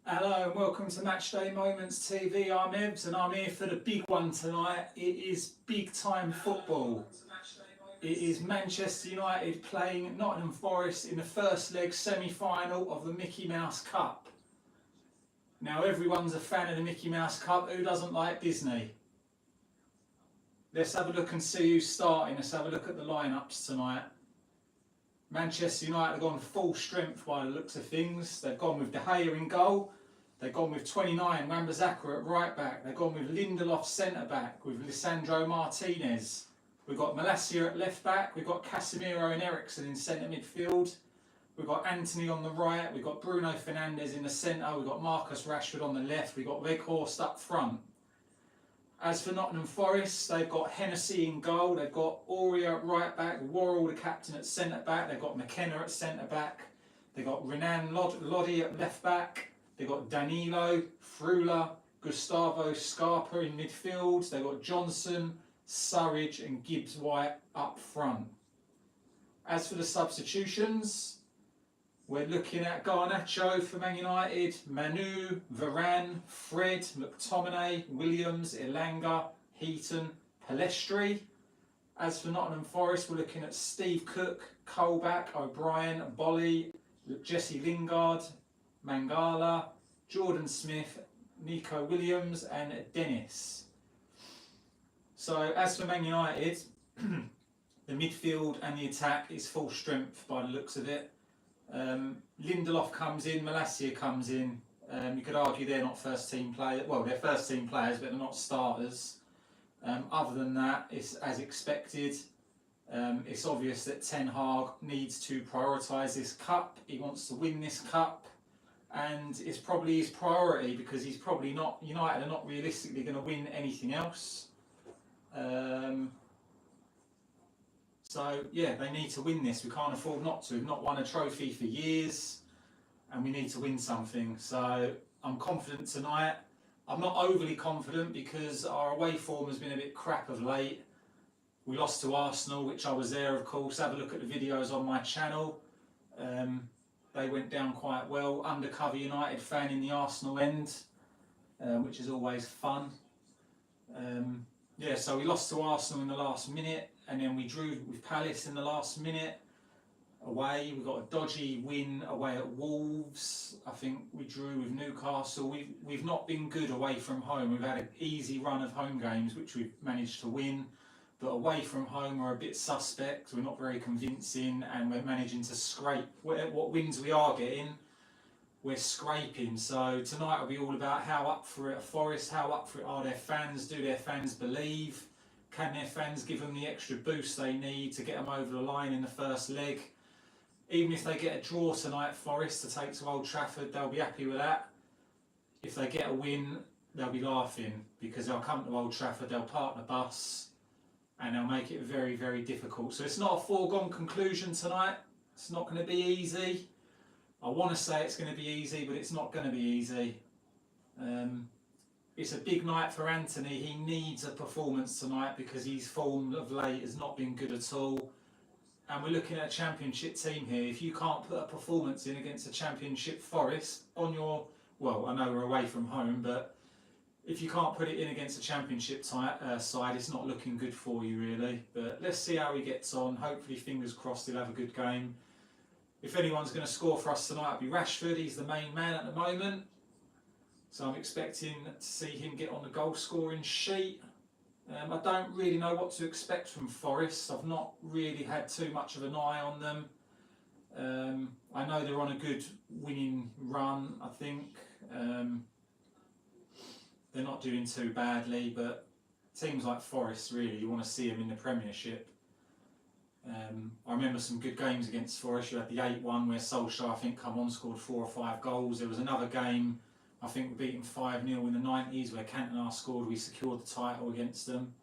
Hello and welcome to Matchday Moments TV. I'm Ebbs and I'm here for the big one tonight. It is big time football. It is Manchester United playing Nottingham Forest in the first leg semi-final of the Mickey Mouse Cup. Now everyone's a fan of the Mickey Mouse Cup. Who doesn't like Disney? Let's have a look and see who's starting. Let's have a look at the lineups tonight. Manchester United have gone full strength by the looks of things. They've gone with De Gea in goal. They've gone with 29, Wan-Bissaka at right back. They've gone with Lindelof centre back with Lisandro Martinez. We've got Malacia at left back. We've got Casemiro and Eriksen in centre midfield. We've got Anthony on the right. We've got Bruno Fernandez in the centre. We've got Marcus Rashford on the left. We've got Weghorst up front. As for Nottingham Forest, they've got Hennessy in goal, they've got Aurier at right back, Worrell the captain at centre back, they've got McKenna at centre back, they've got Renan Lodi at left back, they've got Danilo, Frula, Gustavo Scarpa in midfield, they've got Johnson, Surridge and Gibbs White up front. As for the substitutions, we're looking at Garnacho for Man United, Manu, Varane, Fred, McTominay, Williams, Elanga, Heaton, Palestri. As for Nottingham Forest, we're looking at Steve Cook, Colback, O'Brien, Bolly, Jesse Lingard, Mangala, Jordan Smith, Nico Williams and Dennis. So as for Man United, the midfield and the attack is full strength by the looks of it. Lindelof comes in, Malacia comes in. You could argue they're not first team players. Well, they're first team players, but they're not starters. Other than that, it's as expected. It's obvious that Ten Hag needs to prioritise this cup. He wants to win this cup, and it's probably his priority because he's probably not. United are not realistically going to win anything else. So yeah, they need to win this. We can't afford not to. We've not won a trophy for years, and we need to win something. So I'm confident tonight. I'm not overly confident because our away form has been a bit crap of late. We lost to Arsenal, which I was there, of course. Have a look at the videos on my channel. They went down quite well. Undercover United fan in the Arsenal end, which is always fun. Yeah, so we lost to Arsenal in the last minute, and then we drew with Palace in the last minute away. We got a dodgy win away at Wolves. I think we drew with Newcastle. We've not been good away from home. We've had an easy run of home games, which we've managed to win. But away from home, we're a bit suspect. We're not very convincing, and we're managing to scrape. What wins we are getting, we're scraping. So tonight will be all about how up for it are Forest, how up for it are their fans. Do their fans believe? Can their fans give them the extra boost they need to get them over the line in the first leg? Even if they get a draw tonight, Forest, to take to Old Trafford, they'll be happy with that. If they get a win, they'll be laughing because they'll come to Old Trafford, they'll park the bus and they'll make it very, very difficult. So it's not a foregone conclusion tonight. It's not going to be easy. I want to say it's going to be easy, but it's not going to be easy. It's a big night for Anthony. He needs a performance tonight because his form of late has not been good at all. And we're looking at a championship team here. If you can't put a performance in against a championship Forest on your... Well, I know we're away from home, but if you can't put it in against a championship side, it's not looking good for you, really. But let's see how he gets on. Hopefully, fingers crossed, he'll have a good game. If anyone's going to score for us tonight, it'll be Rashford. He's the main man at the moment. So I'm expecting to see him get on the goal scoring sheet. I don't really know what to expect from Forest. I've not really had too much of an eye on them. I know they're on a good winning run, I think. They're not doing too badly, but teams like Forest, really, you want to see them in the Premiership. I remember some good games against Forest. You had the 8-1 where Solskjaer, I think, come on, scored 4 or 5 goals. There was another game, I think we beat them 5-0 in the 90s where Cantona scored. We secured the title against them.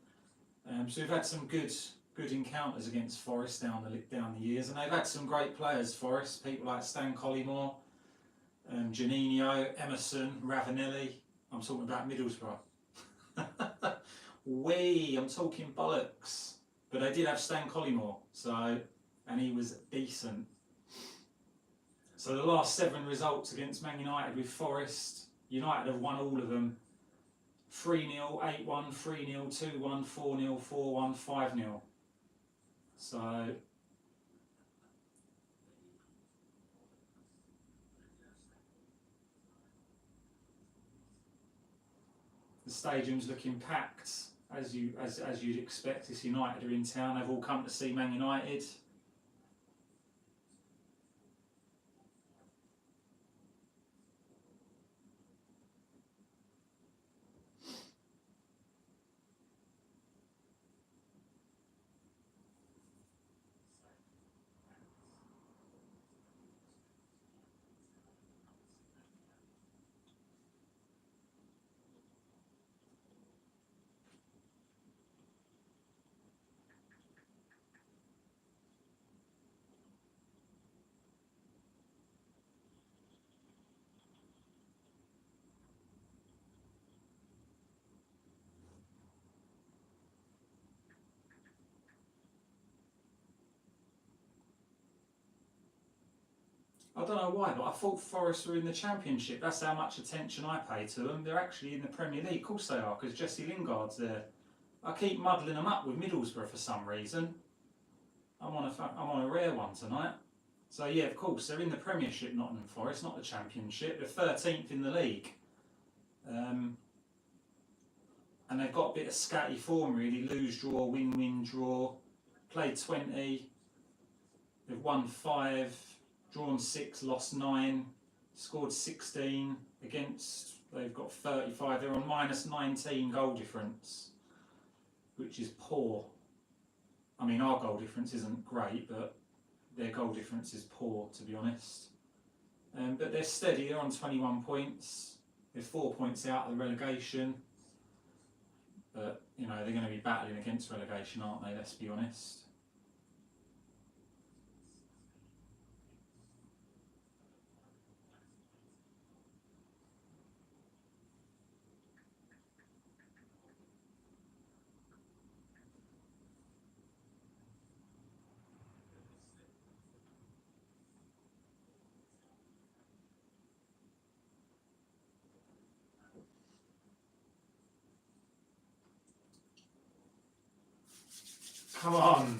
So we've had some good encounters against Forest down the years, and they've had some great players, Forest. People like Stan Collymore, Juninho, Emerson, Ravanelli. I'm talking about Middlesbrough. I'm talking bollocks. But they did have Stan Collymore, and he was decent. So the last 7 results against Man United with Forest, United have won all of them. 3-0, 8-1, 3-0, 2-1, 4-0, 4-1, 5-0. So the stadium's looking packed, as you'd expect. It's United are in town. They've all come to see Man United. I don't know why, but I thought Forest were in the Championship. That's how much attention I pay to them. They're actually in the Premier League. Of course they are, because Jesse Lingard's there. I keep muddling them up with Middlesbrough for some reason. I'm on a rare one tonight. So yeah, of course, they're in the Premiership, Nottingham Forest, not the Championship. They're 13th in the league. And they've got a bit of scatty form really. Lose, draw, win, win, draw. Played 20. They've won 5. Drawn 6, lost 9, scored 16 against. They've got 35. They're on minus 19 goal difference, which is poor. I mean, our goal difference isn't great, but their goal difference is poor, to be honest. But they're steady. They're on 21 points. They're 4 points out of the relegation. But you know they're going to be battling against relegation, aren't they? Let's be honest. Come on.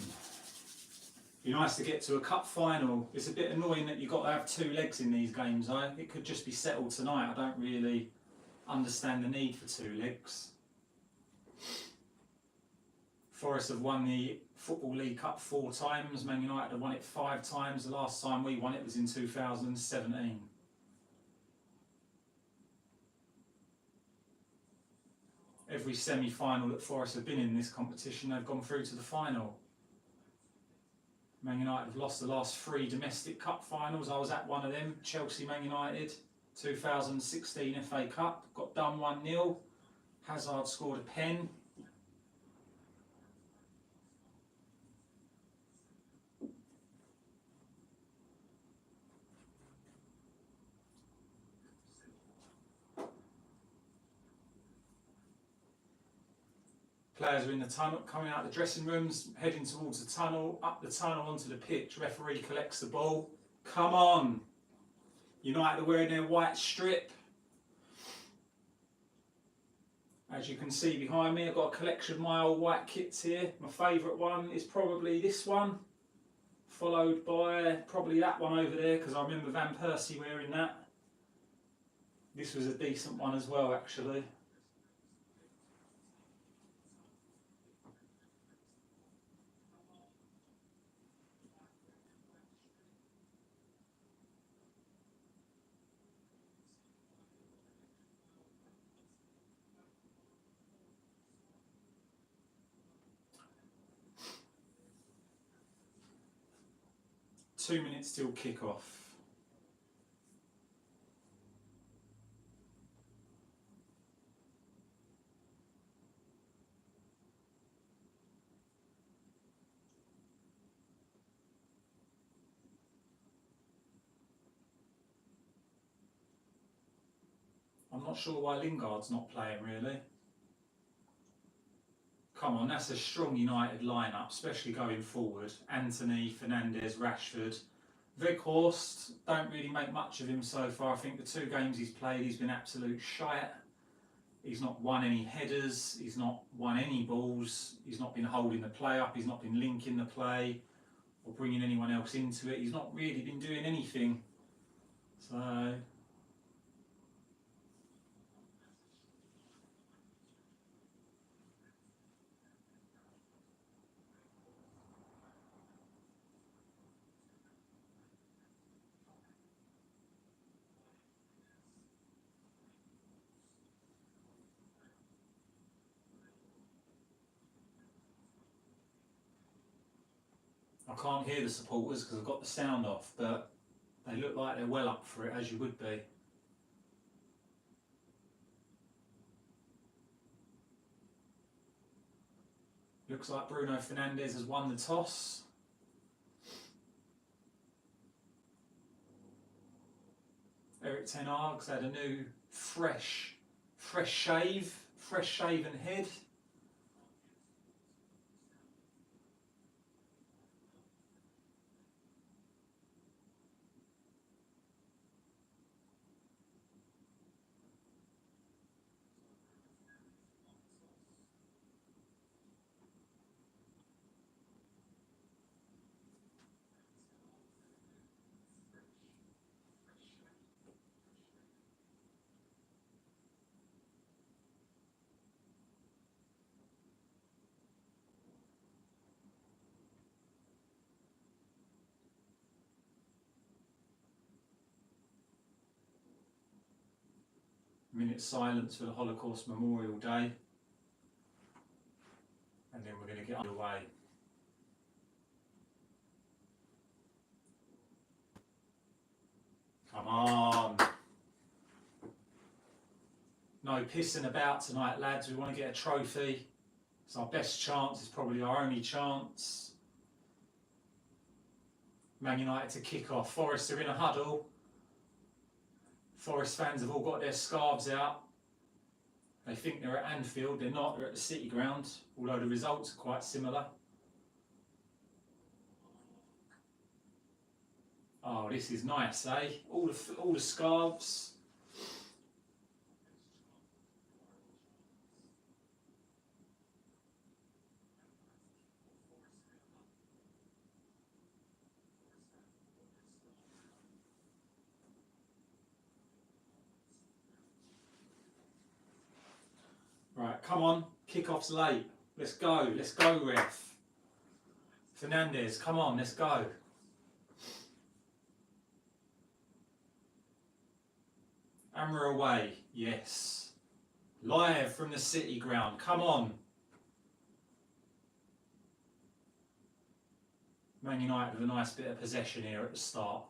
Be nice to get to a cup final. It's a bit annoying that you've got to have 2 legs in these games, though. It could just be settled tonight. I don't really understand the need for 2 legs. Forest have won the Football League Cup 4 times. Man United have won it 5 times. The last time we won it was in 2017. Every semi-final that Forest have been in this competition, they've gone through to the final. Man United have lost the last 3 domestic cup finals. I was at one of them, Chelsea Man United, 2016 FA Cup. Got done 1-0. Hazard scored a pen. Players are in the tunnel, coming out of the dressing rooms, heading towards the tunnel, up the tunnel onto the pitch. Referee collects the ball. Come on! United are wearing their white strip. As you can see behind me, I've got a collection of my old white kits here. My favourite one is probably this one, followed by probably that one over there, because I remember Van Persie wearing that. This was a decent one as well, actually. Two minutes till kick-off. I'm not sure why Lingard's not playing, really. Come on, that's a strong United lineup, especially going forward. Anthony, Fernandez, Rashford. Weghorst, don't really make much of him so far. I think the 2 games he's played, he's been absolute shite. He's not won any headers, he's not won any balls, he's not been holding the play up, he's not been linking the play or bringing anyone else into it. He's not really been doing anything. So I can't hear the supporters because I've got the sound off, but they look like they're well up for it, as you would be. Looks like Bruno Fernandez has won the toss. Erik ten Hag's had a new fresh shaven head. Minute silence for the Holocaust Memorial Day, and then we're going to get underway. Come on. No pissing about tonight, lads. We want to get a trophy. It's our best chance. It's probably our only chance. Man United to kick off. Forest are in a huddle. Forest fans have all got their scarves out. They think they're at Anfield. They're not. They're at the City Ground, although the results are quite similar. Oh, this is nice, eh? All the scarves. Right, come on. Kick-off's late. Let's go, ref. Fernandez, come on, let's go. Amra away, yes. Live from the City Ground, come on. Man United with a nice bit of possession here at the start.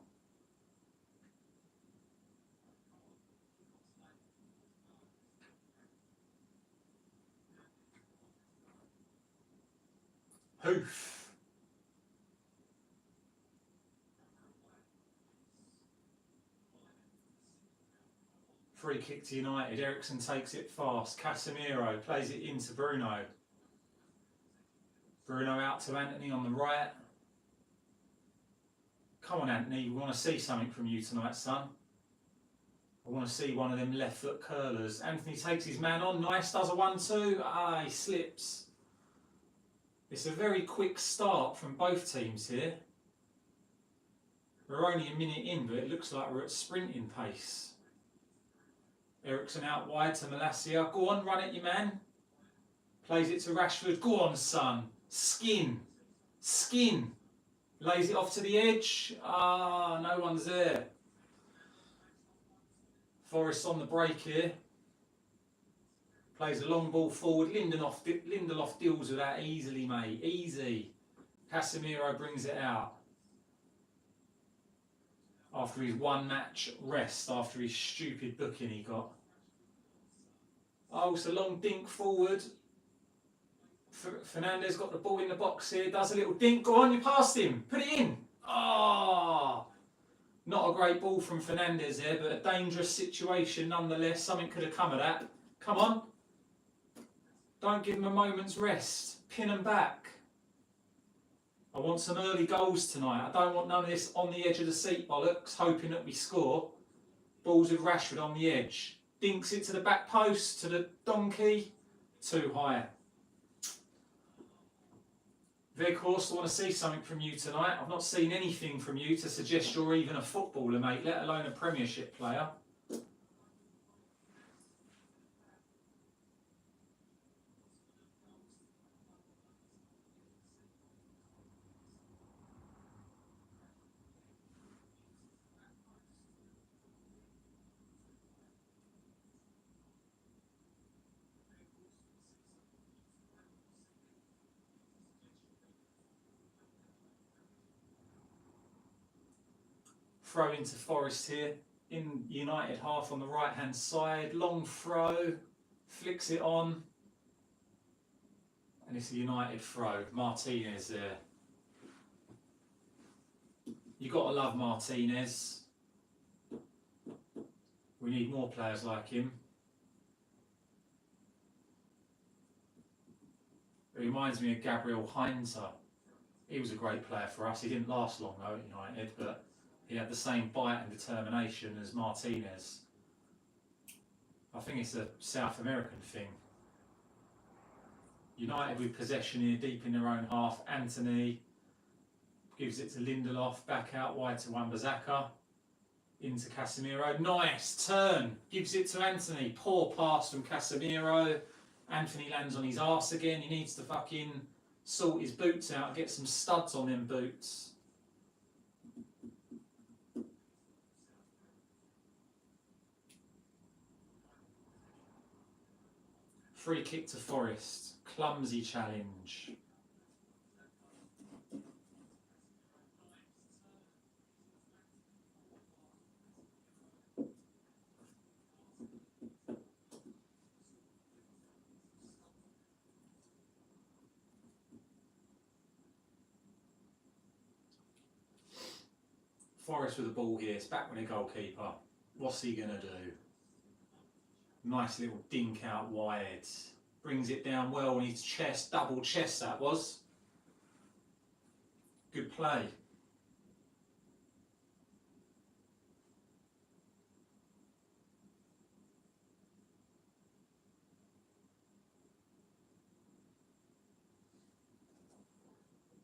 Hoof. Free kick to United. Eriksen takes it fast. Casemiro plays it into Bruno. Bruno out to Anthony on the right. Come on, Anthony. We want to see something from you tonight, son. I want to see one of them left foot curlers. Anthony takes his man on. Nice. Does a 1-2. Ah, he slips. It's a very quick start from both teams here. We're only a minute in, but it looks like we're at sprinting pace. Eriksen out wide to Malacia. Go on, run it, you man. Plays it to Rashford. Go on, son. Skin. Lays it off to the edge. Ah, no one's there. Forest on the break here. Plays a long ball forward. Lindelof deals with that easily, mate. Easy. Casemiro brings it out. After his 1 match rest, after his stupid booking he got. Oh, it's a long dink forward. Fernandez got the ball in the box here. Does a little dink. Go on, you passed him. Put it in. Ah. Not a great ball from Fernandez there, but a dangerous situation nonetheless. Something could have come of that. Come on. Don't give him a moment's rest. Pin him back. I want some early goals tonight. I don't want none of this on the edge of the seat bollocks, hoping that we score. Balls with Rashford on the edge. Dinks it to the back post, to the donkey. Too high. Weghorst, I want to see something from you tonight. I've not seen anything from you to suggest you're even a footballer, mate, let alone a Premiership player. Throw into Forest here, in United half on the right hand side, long throw, flicks it on, and it's a United throw. Martinez there. You got to love Martinez. We need more players like him. It reminds me of Gabriel Heinze. He was a great player for us. He didn't last long though at United, but he had the same bite and determination as Martinez. I think it's a South American thing. United with possession here, deep in their own half. Anthony gives it to Lindelof, back out wide to Wan-Bissaka. Into Casemiro. Nice turn. Gives it to Anthony. Poor pass from Casemiro. Anthony lands on his arse again. He needs to fucking sort his boots out and get some studs on them boots. Free kick to Forest. Clumsy challenge. Forest with the ball here. It's back with the goalkeeper. What's he going to do? Nice little dink out wide. Brings it down well on his chest. Double chest that was. Good play.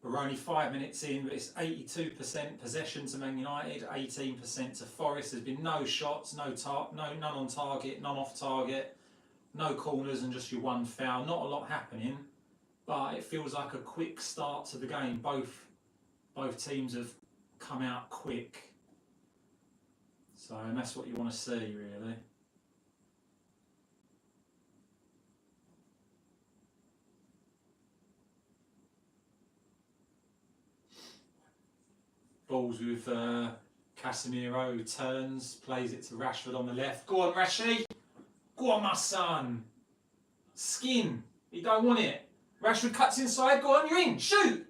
We're only 5 minutes in, but it's 82% possession to Man United, 18% to Forest. There's been no shots, none on target, none off target, no corners, and just your one foul. Not a lot happening, but it feels like a quick start to the game. Both teams have come out quick, so and that's what you want to see, really. Balls with Casemiro, who turns, plays it to Rashford on the left. Go on, Rashi. Go on, my son. Skin. You don't want it. Rashford cuts inside. Go on, you're in. Shoot.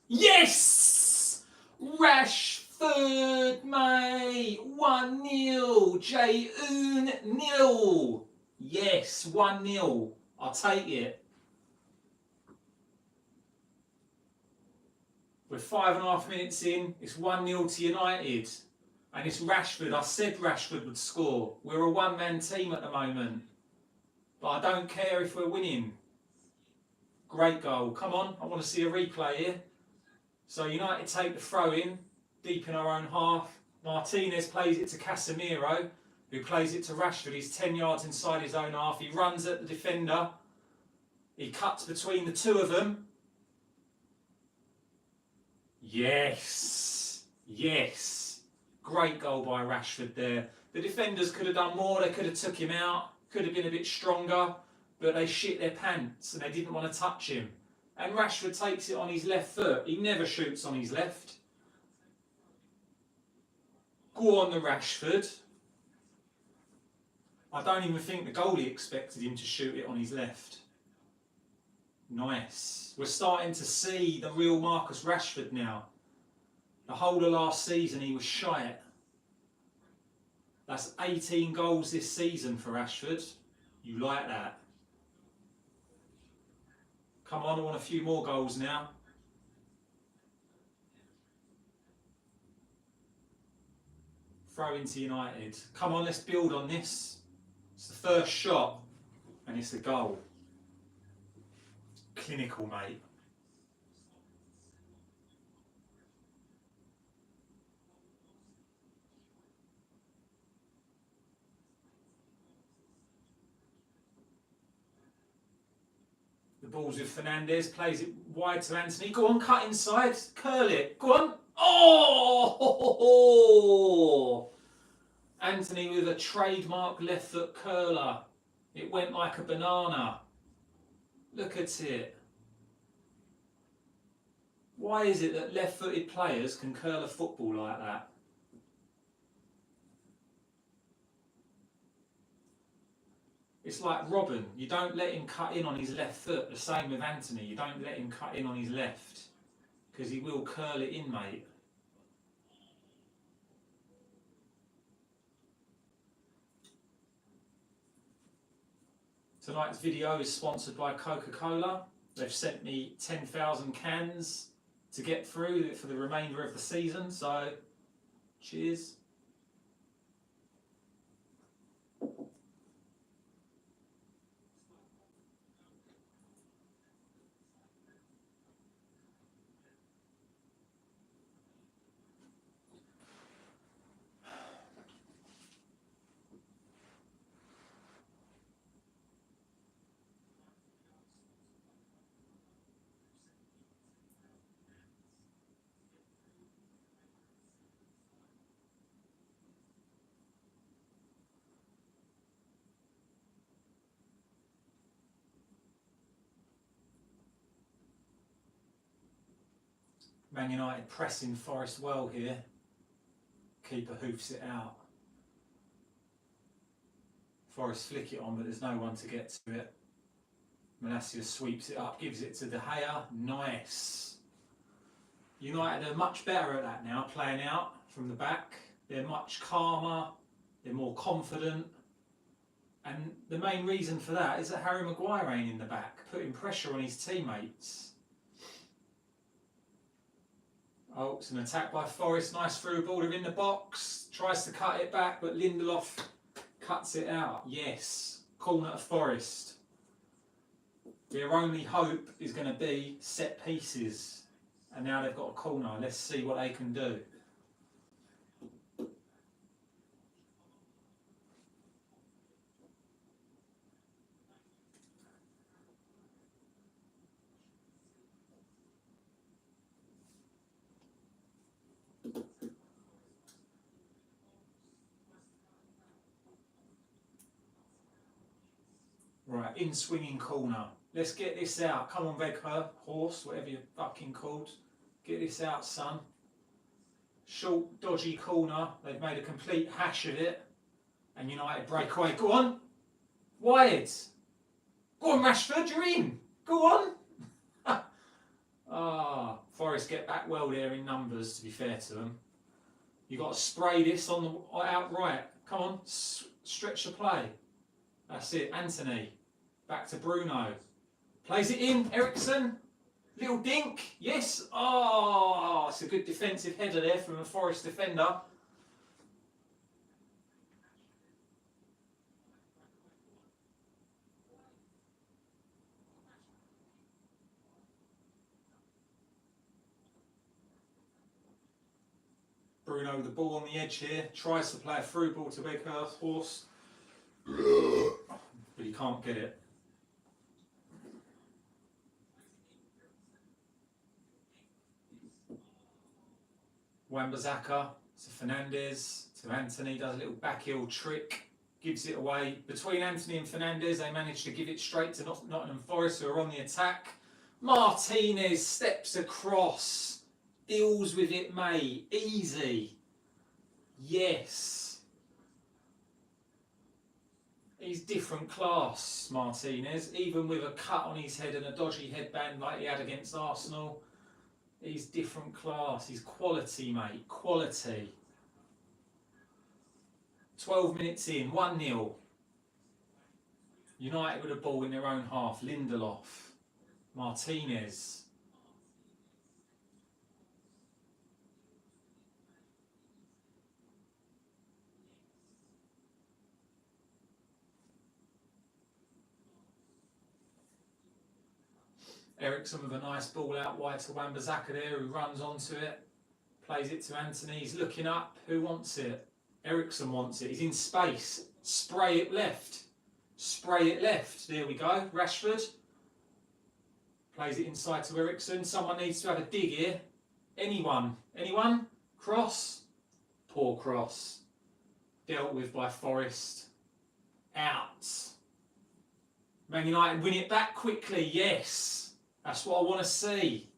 Yes! Rashford, mate. 1-0. J-0. Yes, 1-0. I'll take it. We're 5.5 minutes in, it's 1-0 to United. And it's Rashford. I said Rashford would score. We're a one-man team at the moment. But I don't care if we're winning. Great goal. Come on, I want to see a replay here. So United take the throw in, deep in our own half. Martinez plays it to Casemiro, who plays it to Rashford. He's 10 yards inside his own half. He runs at the defender. He cuts between the two of them. Yes, yes. Great goal by Rashford there. The defenders could have done more. They could have took him out, could have been a bit stronger, but they shit their pants and they didn't want to touch him. And Rashford takes it on his left foot. He never shoots on his left. Go on the Rashford. I don't even think the goalie expected him to shoot it on his left. Nice. We're starting to see the real Marcus Rashford now. The whole of last season he was shite. That's 18 goals this season for Rashford. You like that? Come on, I want a few more goals now. throw into United. Come on, let's build on this. It's the first shot, and it's a goal. Clinical, mate. The ball's with Fernandez, plays it wide to Anthony. Go on, cut inside, curl it. Go on. Oh! Anthony with a trademark left foot curler. It went like a banana. Look at it. Why is it that left-footed players can curl a football like that? It's like Robin. You don't let him cut in on his left foot. The same with Anthony. You don't let him cut in on his left, because he will curl it in, mate. Tonight's video is sponsored by Coca-Cola. They've sent me 10,000 cans to get through for the remainder of the season, so cheers. Man United pressing Forest well here. Keeper hoofs it out. Forest flick it on, but there's no one to get to it. Malacia sweeps it up, gives it to De Gea. Nice. United are much better at that now, playing out from the back. They're much calmer, they're more confident. And the main reason for that is that Harry Maguire ain't in the back, putting pressure on his teammates. Oh, it's an attack by Forest. Nice through ball. They're in the box. Tries to cut it back, but Lindelof cuts it out. Yes. Corner to Forest. Their only hope is going to be set pieces. And now they've got a corner. Let's see what they can do. Right, in swinging corner. Let's get this out. Come on, Weghorst, whatever you're fucking called. Get this out, son. Short, dodgy corner. They've made a complete hash of it. And United break away. Go on. Wide. Go on, Rashford, you're in. Go on. Forest get back well there in numbers, to be fair to them. You've got to spray this on the outright. Come on, stretch the play. That's it, Anthony. Back to Bruno. Plays it in, Ericsson. Little dink, yes. Oh, it's a good defensive header there from a Forest defender. Bruno with the ball on the edge here. Tries to play a through ball to Weghorst. But he can't get it. Wan-Bissaka to Fernandez to Anthony, does a little backheel trick, gives it away. Between Anthony and Fernandez, they managed to give it straight to Nottingham Forest, who are on the attack. Martinez steps across, deals with it, mate. Easy. Yes. He's different class, Martinez, even with a cut on his head and a dodgy headband like he had against Arsenal. He's different class. He's quality, mate. Quality. 12 minutes in, 1-0. United with a ball in their own half. Lindelof. Martinez. Ericsson with a nice ball out wide to Wan-Bissaka there, who runs onto it, plays it to Anthony. He's looking up. Who wants it? Ericsson wants it. He's in space. Spray it left. Spray it left. There we go. Rashford plays it inside to Ericsson. Someone needs to have a dig here. Anyone? Anyone? Cross? Poor cross. Dealt with by Forest. Out. Man United win it back quickly. Yes. That's what I want to see.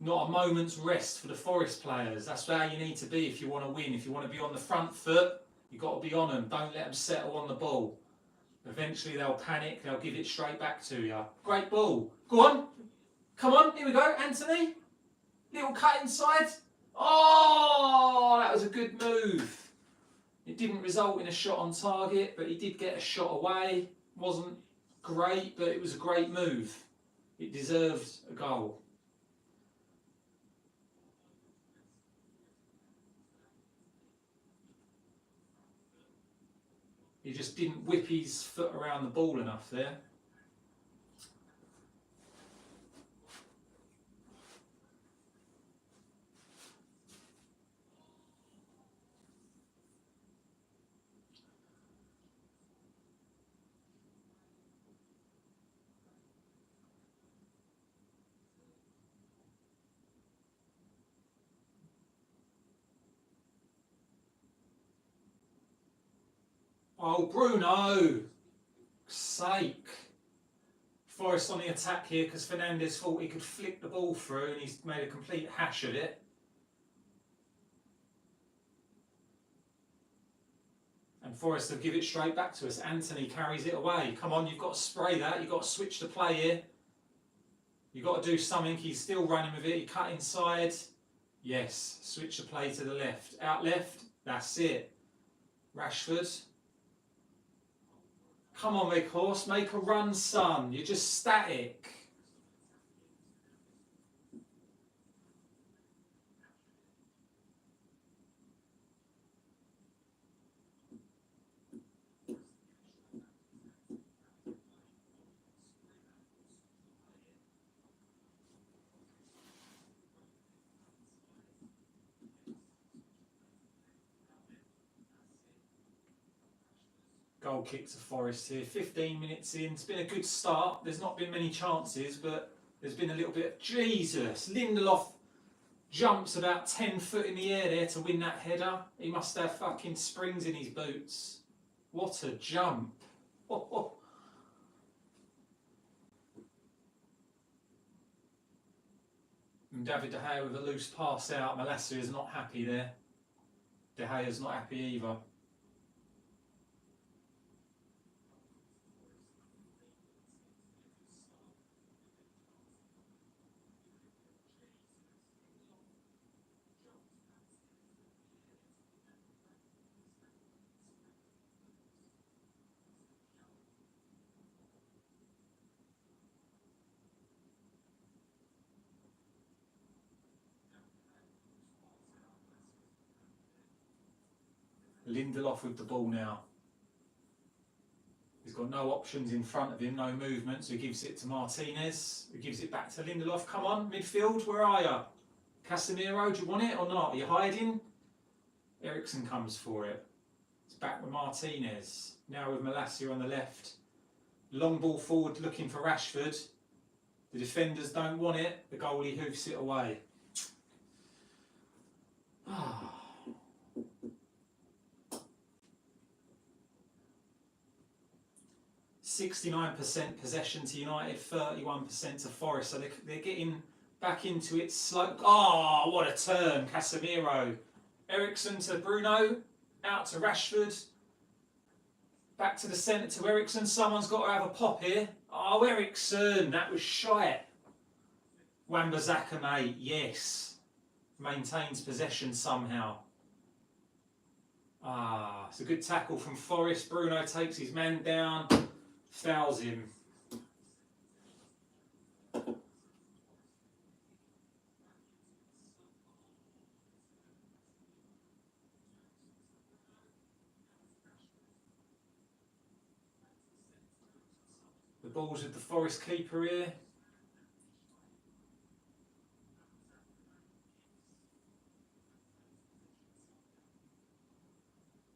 Not a moment's rest for the Forest players. That's how you need to be if you want to win. If you want to be on the front foot, you've got to be on them. Don't let them settle on the ball. Eventually they'll panic. They'll give it straight back to you. Great ball. Go on. Come on. Here we go. Anthony. Little cut inside. Oh, that was a good move. It didn't result in a shot on target, but he did get a shot away. Wasn't great, but it was a great move. It deserved a goal. He just didn't whip his foot around the ball enough there. Oh, Bruno! Sake. Forest on the attack here because Fernandez thought he could flick the ball through and he's made a complete hash of it. And Forest will give it straight back to us. Anthony carries it away. Come on, you've got to spray that. You've got to switch the play here. You've got to do something. He's still running with it. He cut inside. Yes, switch the play to the left. Out left. That's it. Rashford. Come on, Weghorst, make a run, son. You're just static. Goal kick to Forest here. 15 minutes in. It's been a good start. There's not been many chances, but there's been a little bit of... Jesus! Lindelof jumps about 10 foot in the air there to win that header. He must have fucking springs in his boots. What a jump. Oh, oh. And David De Gea with a loose pass out. Malacia is not happy there. De Gea's not happy either. Lindelof with the ball now. He's got no options in front of him, no movement, so he gives it to Martinez, who gives it back to Lindelof. Come on, midfield, where are you? Casemiro, do you want it or not? Are you hiding? Ericsson comes for it. It's back with Martinez. Now with Malacia on the left. Long ball forward looking for Rashford. The defenders don't want it. The goalie hoofs it away. 69% possession to United, 31% to Forest. So they're getting back into it slow. Oh, what a turn, Casemiro. Ericsson to Bruno, out to Rashford. Back to the centre to Ericsson. Someone's got to have a pop here. Oh, Ericsson, that was shite. Wan-Bissaka, mate, yes. Maintains possession somehow. Ah, it's a good tackle from Forest. Bruno takes his man down, fouls him. balls with the Forest keeper here.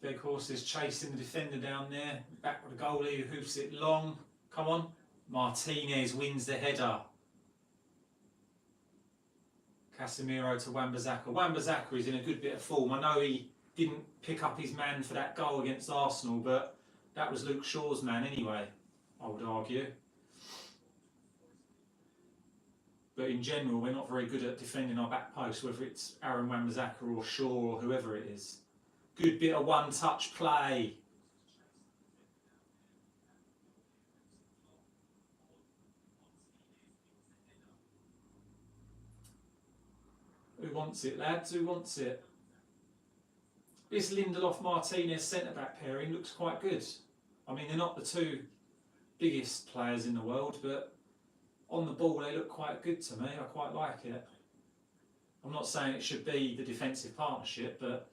Weghorst is chasing the defender down there. Back with the goalie who hoofs it long. Come on. Martinez wins the header. Casemiro to Wan-Bissaka. Wan-Bissaka is in a good bit of form. I know he didn't pick up his man for that goal against Arsenal, but that was Luke Shaw's man anyway, I would argue. But in general, we're not very good at defending our back post, whether it's Aaron Wan-Bissaka or Shaw or whoever it is. Good bit of one-touch play. Who wants it, lads? Who wants it? This Lindelof-Martinez centre-back pairing looks quite good. I mean, they're not the two biggest players in the world, but on the ball they look quite good to me. I quite like it. I'm not saying it should be the defensive partnership, but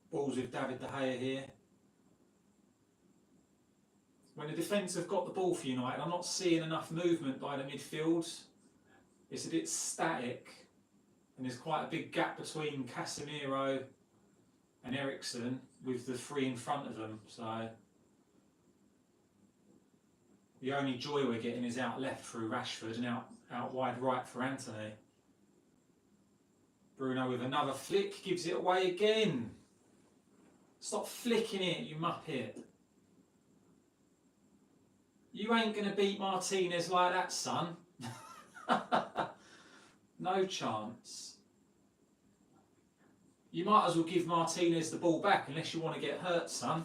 balls with David De Gea here. When the defence have got the ball for United, I'm not seeing enough movement by the midfield. It's a bit static, and there's quite a big gap between Casemiro and Eriksen with the three in front of them. So the only joy we're getting is out left through Rashford and out wide right for Antony. Bruno with another flick, gives it away again. Stop flicking it, you muppet. You ain't going to beat Martinez like that, son. No chance. You might as well give Martinez the ball back unless you want to get hurt, son.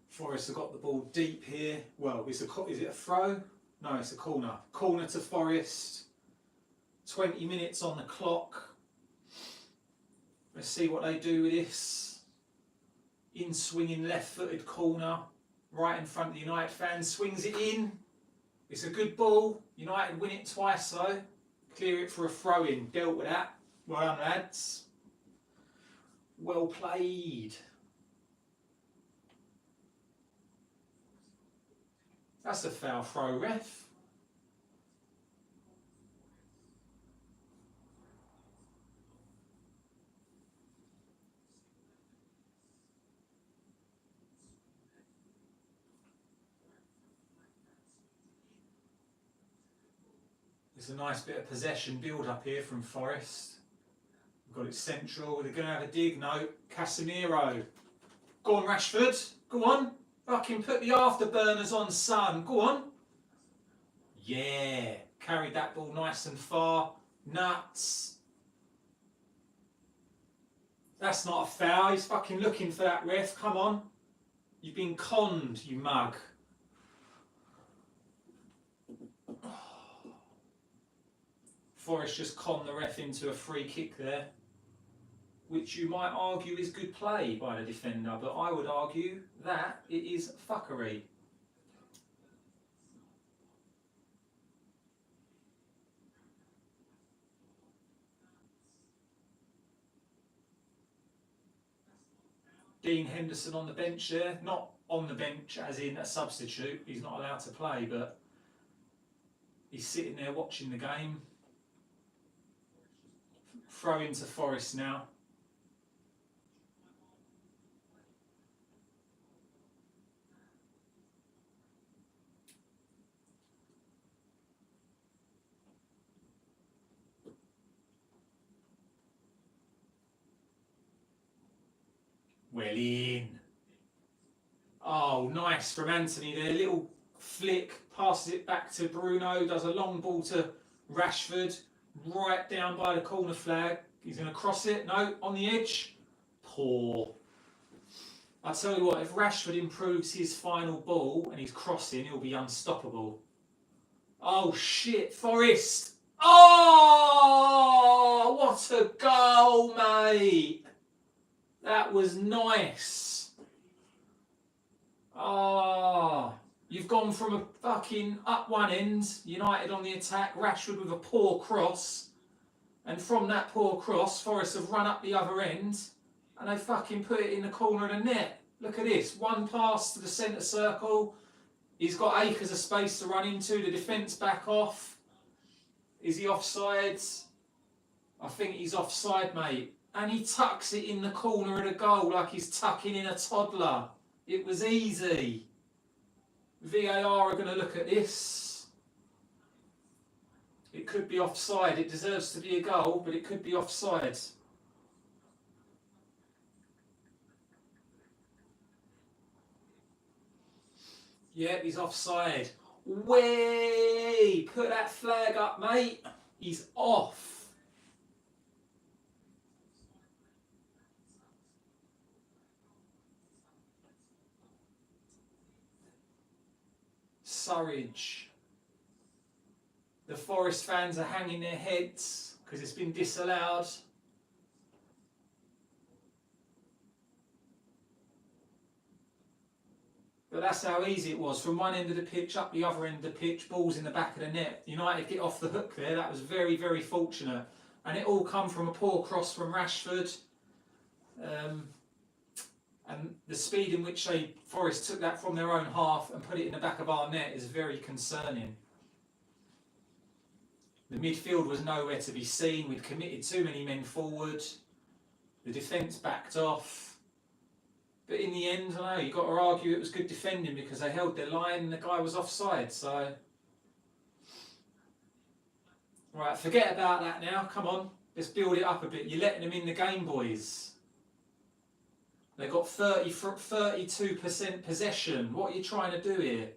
Forest have got the ball deep here. Well, is it a throw? No, it's a corner. Corner to Forest. 20 minutes on the clock. Let's see what they do with this. In swinging left-footed corner. Right in front of the United fans. Swings it in. It's a good ball. United win it twice though. Clear it for a throw-in. Dealt with that. Well done, lads. Well played. That's a foul throw, ref. It's a nice bit of possession build up here from Forest. We've got it central. They're going to have a dig. No, Casemiro. Go on, Rashford. Go on. Fucking put the afterburners on, son. Go on. Yeah. Carried that ball nice and far. Nuts. That's not a foul. He's fucking looking for that, ref. Come on. You've been conned, you mug. Forrest just conned the ref into a free kick there, which you might argue is good play by the defender, but I would argue that it is fuckery. Dean Henderson on the bench there, not on the bench as in a substitute, he's not allowed to play, but he's sitting there watching the game. Throw into Forest now. Well in. Oh, nice from Antony there. Little flick, passes it back to Bruno, does a long ball to Rashford, right down by the corner flag. He's going to cross it. No, on the edge. Poor. I tell you what, if Rashford improves his final ball and he's crossing, he'll be unstoppable. Oh shit, Forest! Oh, what a goal, mate! That was nice. Oh, you've gone from a fucking up one end, United on the attack, Rashford with a poor cross, and from that poor cross, Forest have run up the other end, and they fucking put it in the corner of the net. Look at this, one pass to the centre circle. He's got acres of space to run into. The defence back off. Is he offside? I think he's offside, mate. And he tucks it in the corner of the goal like he's tucking in a toddler. It was easy. VAR are going to look at this. It could be offside. It deserves to be a goal, but it could be offside. Yep, he's offside. Way! Put that flag up, mate. He's off. Surridge. The Forest fans are hanging their heads because it's been disallowed. But that's how easy it was. From one end of the pitch up the other end of the pitch, balls in the back of the net. United get off the hook there. That was very, very fortunate. And it all come from a poor cross from Rashford. And the speed in which Forest took that from their own half and put it in the back of our net is very concerning. The midfield was nowhere to be seen. We'd committed too many men forward. The defence backed off. But in the end, I know, you've got to argue it was good defending because they held their line and the guy was offside. So, right, forget about that now. Come on, let's build it up a bit. You're letting them in the game, boys. They got 32% possession. What are you trying to do here?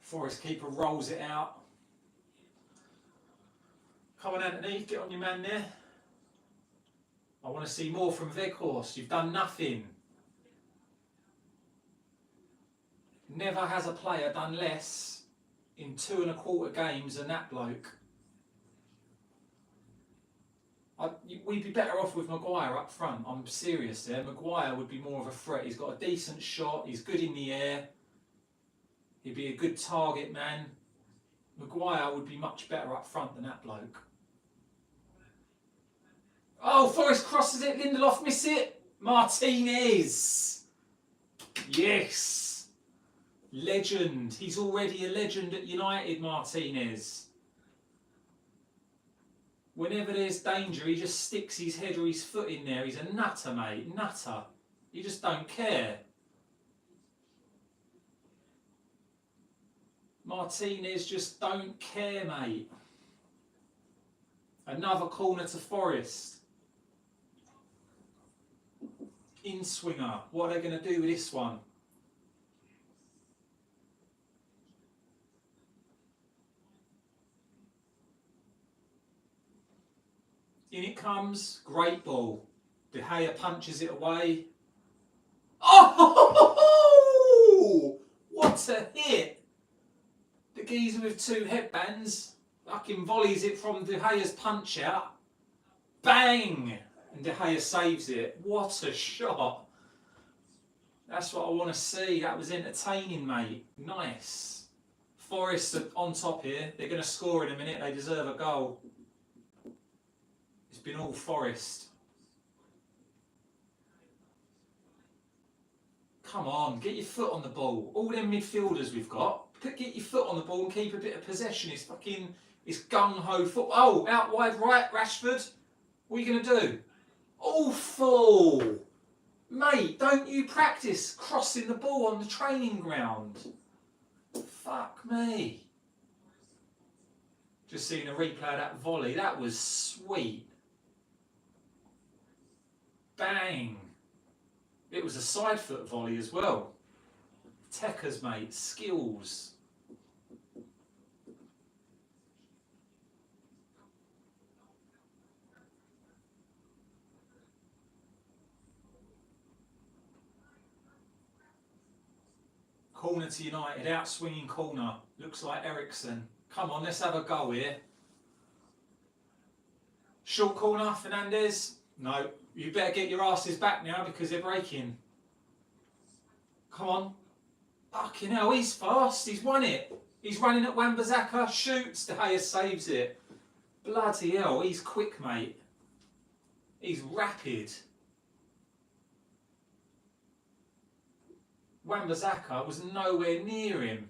Forest keeper rolls it out. Come on, Anthony, get on your man there. I want to see more from Weghorst. You've done nothing. Never has a player done less in 2.25 games than that bloke. We'd be better off with Maguire up front. I'm serious there. Maguire would be more of a threat. He's got a decent shot. He's good in the air. He'd be a good target man. Maguire would be much better up front than that bloke. Oh, Forest crosses it. Lindelof miss it. Martinez. Yes. Legend. He's already a legend at United, Martinez. Whenever there's danger, he just sticks his head or his foot in there. He's a nutter, mate. Nutter. You just don't care. Martinez just don't care, mate. Another corner to Forest. In-swinger. What are they going to do with this one? In it comes. Great ball. De Gea punches it away. Oh! What a hit! The geezer with 2 headbands fucking volleys it from De Gea's punch out. Bang! And De Gea saves it. What a shot. That's what I want to see. That was entertaining, mate. Nice. Forest are on top here. They're going to score in a minute. They deserve a goal. It's been all Forest. Come on, get your foot on the ball. All them midfielders we've got. Get your foot on the ball and keep a bit of possession. It's gung-ho foot. Oh, out wide right, Rashford. What are you going to do? Awful! Mate, don't you practice crossing the ball on the training ground? Fuck me. Just seeing a replay of that volley. That was sweet. Bang. It was a side foot volley as well. Techers, mate. Skills. Corner to United, out swinging corner. Looks like Eriksen. Come on, let's have a go here. Short corner, Fernandez. No, you better get your asses back now because they're breaking. Come on. Fucking hell, he's fast. He's won it. He's running at Wan-Bissaka, shoots. De Gea saves it. Bloody hell, he's quick, mate. He's rapid. Wan-Bissaka was nowhere near him.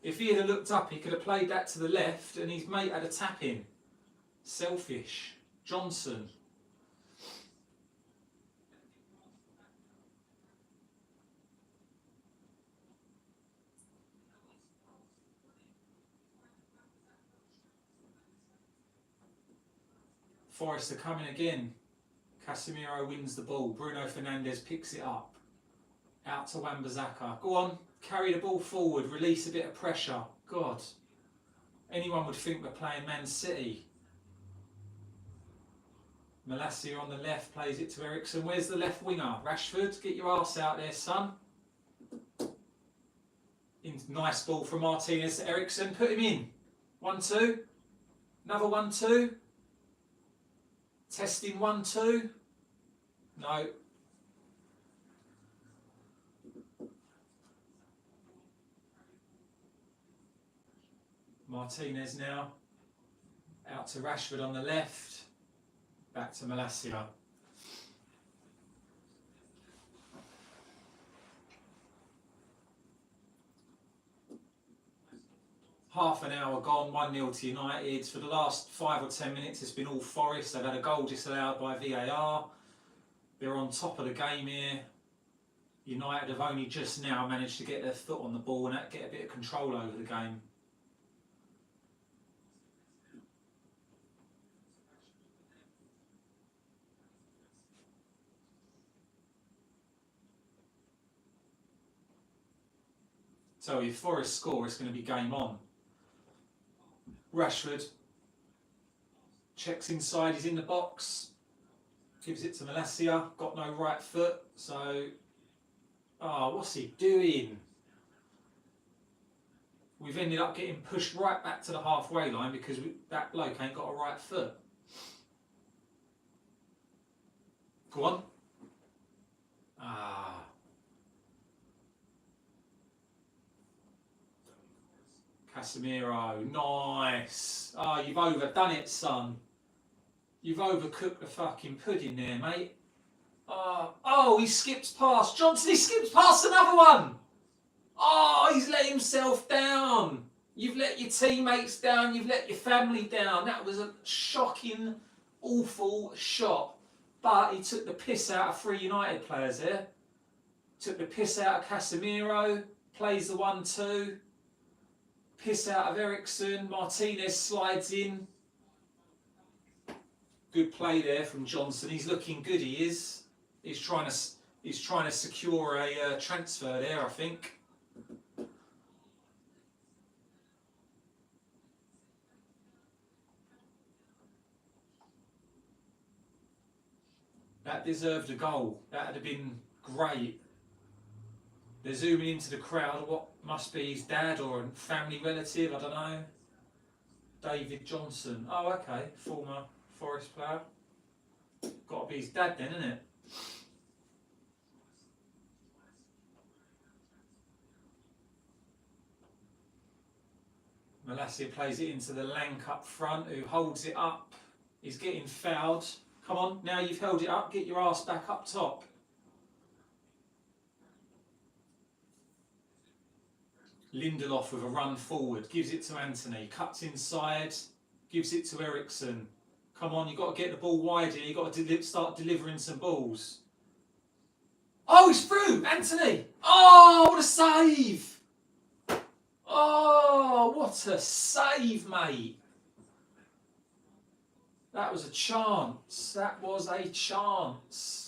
If he had looked up, he could have played that to the left and his mate had a tap in. Selfish. Johnson. Forrest are coming again. Casemiro wins the ball. Bruno Fernandez picks it up. Out to Wan-Bissaka. Go on, carry the ball forward, release a bit of pressure. God, anyone would think we're playing Man City. Malacia on the left plays it to Eriksen. Where's the left winger? Rashford, get your arse out there, son. Nice ball from Martinez to Eriksen. Put him in. 1-2. Another 1-2. Testing 1-2. No. Martinez now. Out to Rashford on the left. Back to Malacia. Half an hour gone, 1-0 to United. For the last 5 or 10 minutes, it's been all Forest. They've had a goal disallowed by VAR. They're on top of the game here. United have only just now managed to get their foot on the ball and get a bit of control over the game. So if Forest score, it's going to be game on. Rashford checks inside, he's in the box, gives it to Malacia, got no right foot, so, what's he doing? We've ended up getting pushed right back to the halfway line because that bloke ain't got a right foot. Go on. Casemiro, nice. You've overdone it, son. You've overcooked the fucking pudding there, mate. He skips past. Johnson, he skips past another one. He's let himself down. You've let your teammates down. You've let your family down. That was a shocking, awful shot. But he took the piss out of 3 United players there. Took the piss out of Casemiro. Plays the 1-2. Piss out of Eriksen. Martinez slides in. Good play there from Johnson. He's looking good. He is. He's trying to secure a transfer there, I think. That deserved a goal. That would have been great. They're zooming into the crowd. What must be his dad or a family relative? I don't know. David Johnson. Oh, okay. Former Forest player. Got to be his dad then, isn't it? Malacia plays it into the Lank up front, who holds it up. He's getting fouled. Come on, now you've held it up. Get your ass back up top. Lindelof with a run forward, gives it to Anthony, cuts inside, gives it to Eriksen. Come on, you've got to get the ball wider, you've got to start delivering some balls. Oh, he's through, Anthony! Oh, what a save! Oh, what a save, mate! That was a chance, that was a chance.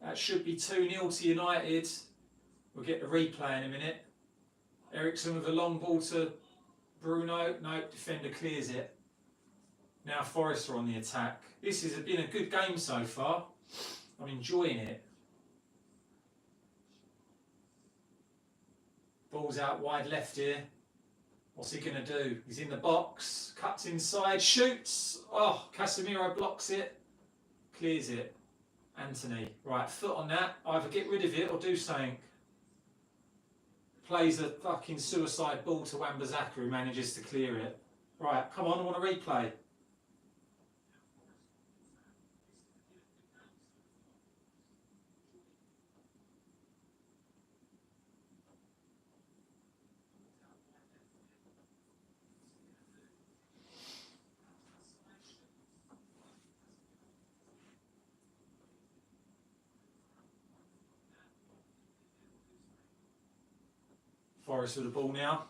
That should be 2-0 to United. We'll get the replay in a minute. Eriksen with a long ball to Bruno, no, defender clears it. Now Forest are on the attack. This has been a good game so far. I'm enjoying it. Ball's out wide left here. What's he going to do? He's in the box, cuts inside, shoots. Oh, Casemiro blocks it, clears it. Anthony, right, foot on that. Either get rid of it or do something. Plays a fucking suicide ball to Wan-Bissaka, who manages to clear it. Right, come on, I want a replay. Forest with the ball now.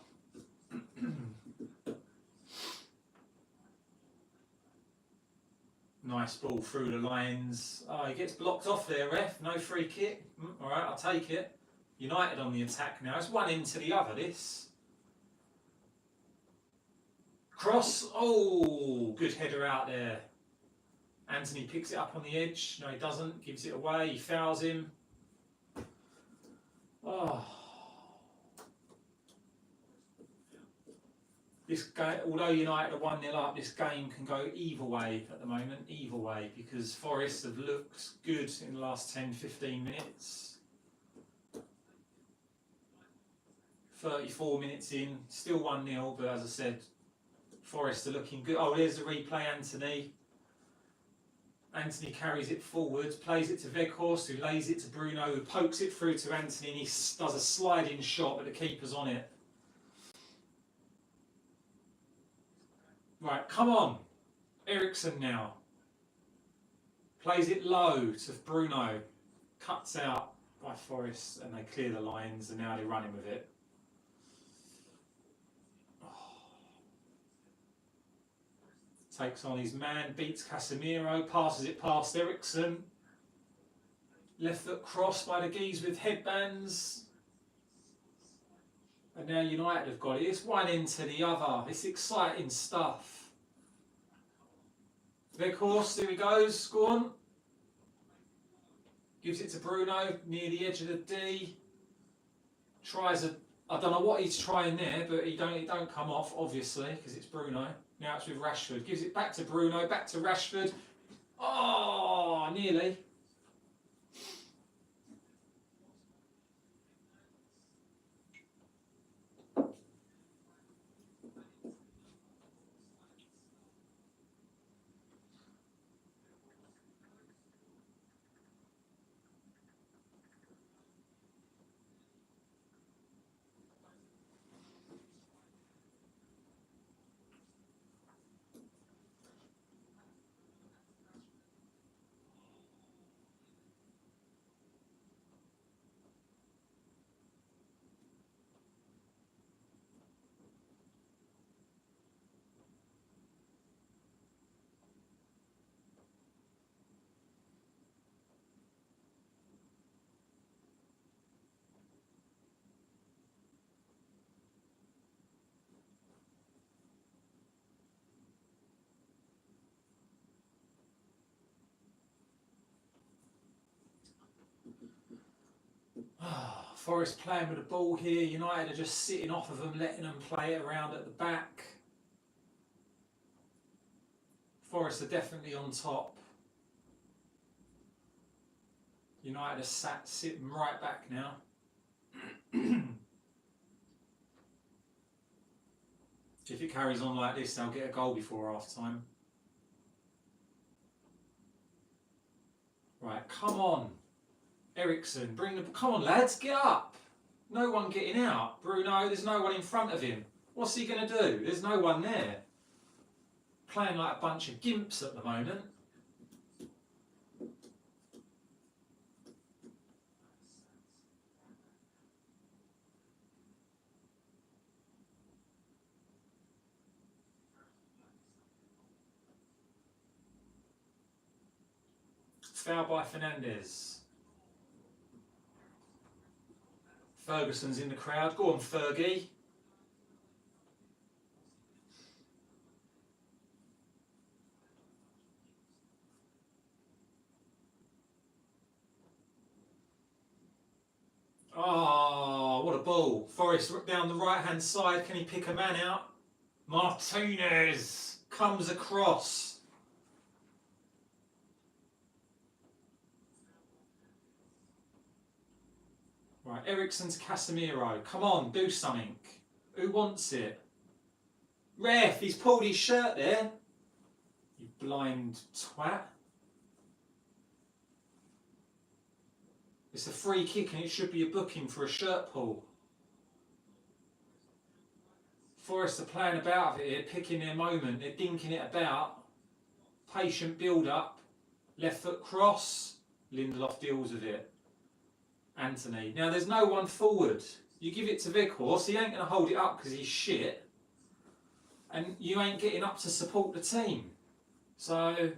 Nice ball through the lines. Oh, he gets blocked off there, ref. No free kick. All right, I'll take it. United on the attack now. It's one into the other, this. Cross. Oh, good header out there. Anthony picks it up on the edge. No, he doesn't. Gives it away. He fouls him. Oh. This game, although United are 1-0 up, this game can go either way at the moment, either way, because Forest have looked good in the last 10-15 minutes. 34 minutes in, still 1-0, but as I said, Forest are looking good. Oh, there's the replay, Anthony. Anthony carries it forward, plays it to Weghorst, who lays it to Bruno, who pokes it through to Anthony, and he does a sliding shot, but the keeper's on it. Right, come on. Eriksen now. Plays it low to Bruno. Cuts out by Forest and they clear the lines and now they're running with it. Oh. Takes on his man, beats Casemiro, passes it past Eriksen. Left foot cross by the Geese with headbands. And now United have got it. It's one into the other. It's exciting stuff. Weghorst, here he goes. Go on. Gives it to Bruno near the edge of the D. Tries a. I don't know what he's trying there, but he don't come off obviously because it's Bruno. Now it's with Rashford. Gives it back to Bruno. Back to Rashford. Oh, nearly. Forest playing with the ball here. United are just sitting off of them, letting them play it around at the back. Forest are definitely on top. United are sitting right back now. If it carries on like this, they'll get a goal before half time. Right, come on. Eriksen, come on lads, get up. No one getting out. Bruno, there's no one in front of him. What's he going to do? There's no one there. Playing like a bunch of gimps at the moment. Foul by Fernandez. Ferguson's in the crowd. Go on, Fergie. ball. Forrest down the right-hand side. Can he pick a man out? Martinez comes across. Right, Eriksen's Casemiro. Come on, do something. Who wants it? Ref, he's pulled his shirt there. You blind twat. It's a free kick and it should be a booking for a shirt pull. Forest are playing about it here, picking their moment. They're dinking it about. Patient build-up. Left foot cross. Lindelof deals with it. Anthony. Now there's no one forward. You give it to Weghorst, he ain't going to hold it up because he's shit. And you ain't getting up to support the team. So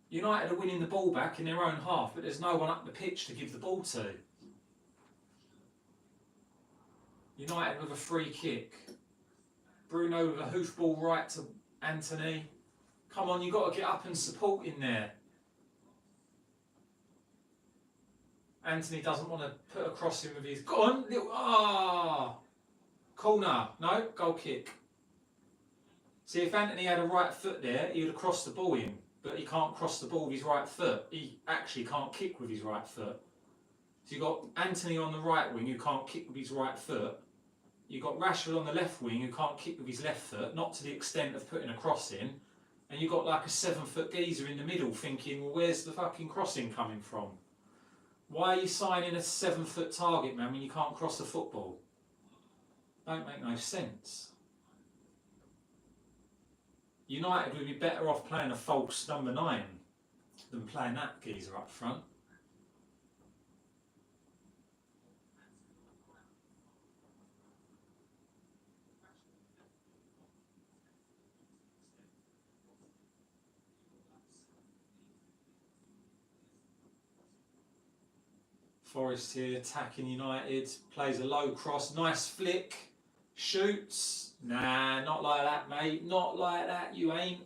United are winning the ball back in their own half, but there's no one up the pitch to give the ball to. United with a free kick. Bruno with a hoofball right to Anthony. Come on, you've got to get up and support in there. Anthony doesn't want to put a cross in with his... Go on! Corner. No, goal kick. See, if Anthony had a right foot there, he would have crossed the ball in. But he can't cross the ball with his right foot. He actually can't kick with his right foot. So you've got Anthony on the right wing who can't kick with his right foot. You've got Rashford on the left wing who can't kick with his left foot, not to the extent of putting a cross in. And you've got like a 7-foot geezer in the middle thinking, well, where's the fucking crossing coming from? Why are you signing a 7-foot target, man, when you can't cross the football? Don't make no sense. United would be better off playing a false number 9 than playing that geezer up front. Forrest here attacking United, plays a low cross, nice flick, shoots. Nah, not like that, mate, not like that, you ain't.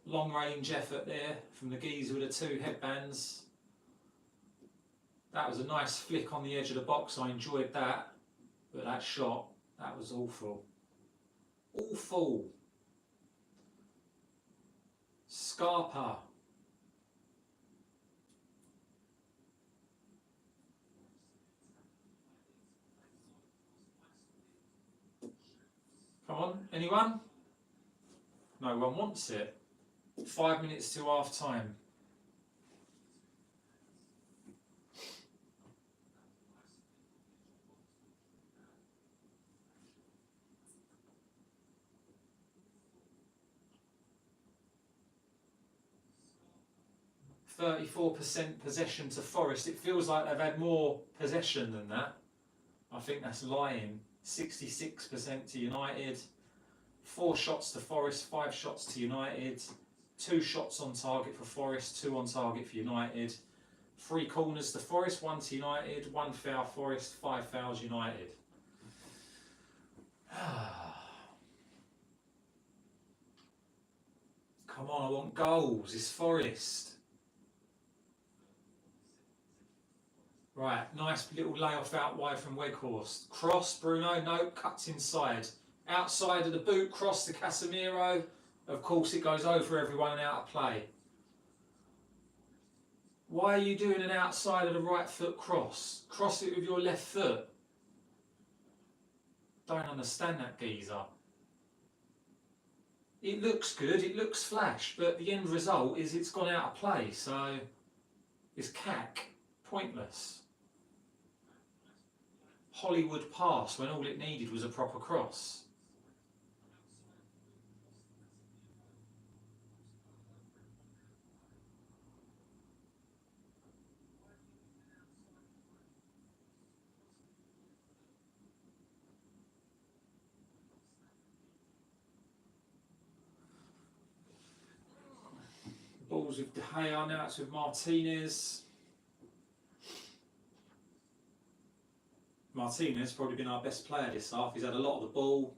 Long range effort there from the geezer with the 2 headbands. That was a nice flick on the edge of the box, I enjoyed that. But that shot, that was awful. Awful. Scarpa. Come on, anyone? No one wants it. 5 minutes to half time. %34% possession to Forest. It feels like they've had more possession than that. I think that's lying. 66% to United. 4 shots to Forest, 5 shots to United. 2 shots on target for Forest, 2 on target for United. 3 corners to Forest, 1 to United. 1 foul Forest, 5 fouls United. Come on, I want goals. It's Forest. Right, nice little layoff out wide from Weghorst. Cross, Bruno, no, cuts inside. Outside of the boot, cross to Casemiro. Of course it goes over everyone and out of play. Why are you doing an outside of the right foot cross? Cross it with your left foot. Don't understand that geezer. It looks good, it looks flash, but the end result is it's gone out of play, so it's cack, pointless. Hollywood pass when all it needed was a proper cross. Balls with De Gea, now it's with Martinez. Martinez probably been our best player this half. He's had a lot of the ball.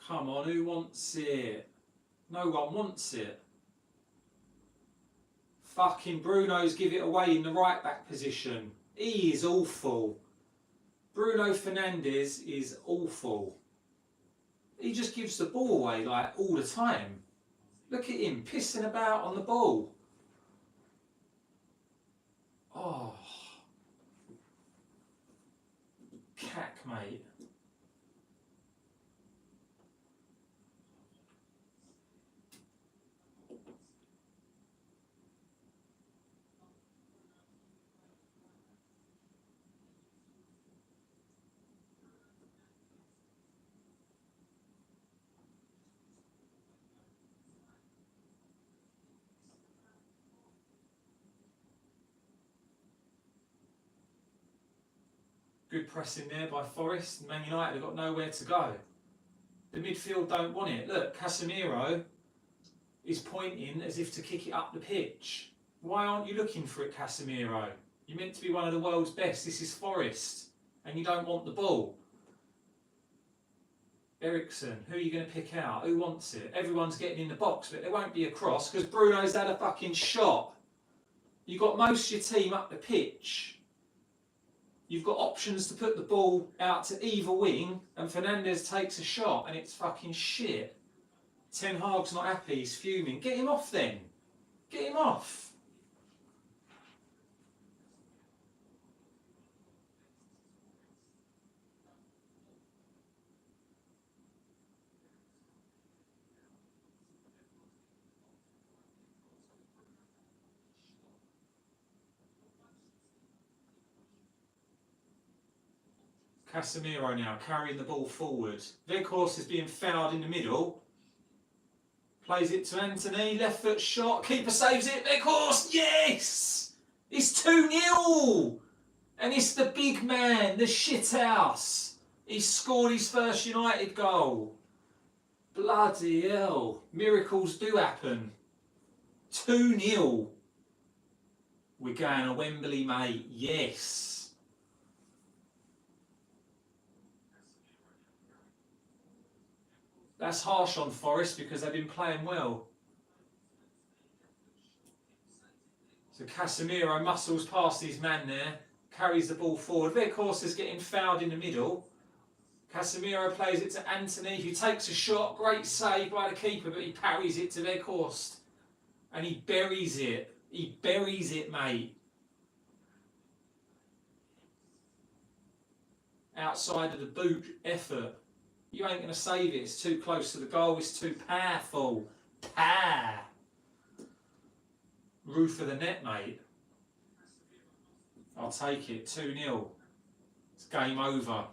Come on, who wants it? No one wants it. Fucking Bruno's give it away in the right back position. He is awful. Bruno Fernandez is awful. He just gives the ball away like all the time. Look at him pissing about on the ball. Oh. Cack, mate. Good pressing there by Forest. Man United have got nowhere to go. The midfield don't want it. Look, Casemiro is pointing as if to kick it up the pitch. Why aren't you looking for it, Casemiro? You're meant to be one of the world's best. This is Forest. And you don't want the ball. Eriksen, who are you going to pick out? Who wants it? Everyone's getting in the box, but there won't be a cross because Bruno's had a fucking shot. You've got most of your team up the pitch. You've got options to put the ball out to either wing, and Fernandez takes a shot, and it's fucking shit. Ten Hag's not happy, he's fuming. Get him off then. Get him off. Casemiro now carrying the ball forward. Weghorst is being fouled in the middle. Plays it to Anthony, left foot shot, keeper saves it, Weghorst, yes! It's 2-0! And it's the big man, the shithouse. He's scored his first United goal. Bloody hell, miracles do happen. 2-0. We're going to Wembley, mate, yes. That's harsh on Forest because they've been playing well. So Casemiro muscles past his man there, carries the ball forward. Weghorst is getting fouled in the middle. Casemiro plays it to Anthony, who takes a shot. Great save by the keeper, but he parries it to Weghorst. And he buries it. He buries it, mate. Outside of the boot effort. You ain't going to save it. It's too close to the goal. It's too powerful. Roof of the net, mate. I'll take it. 2-0. It's game over.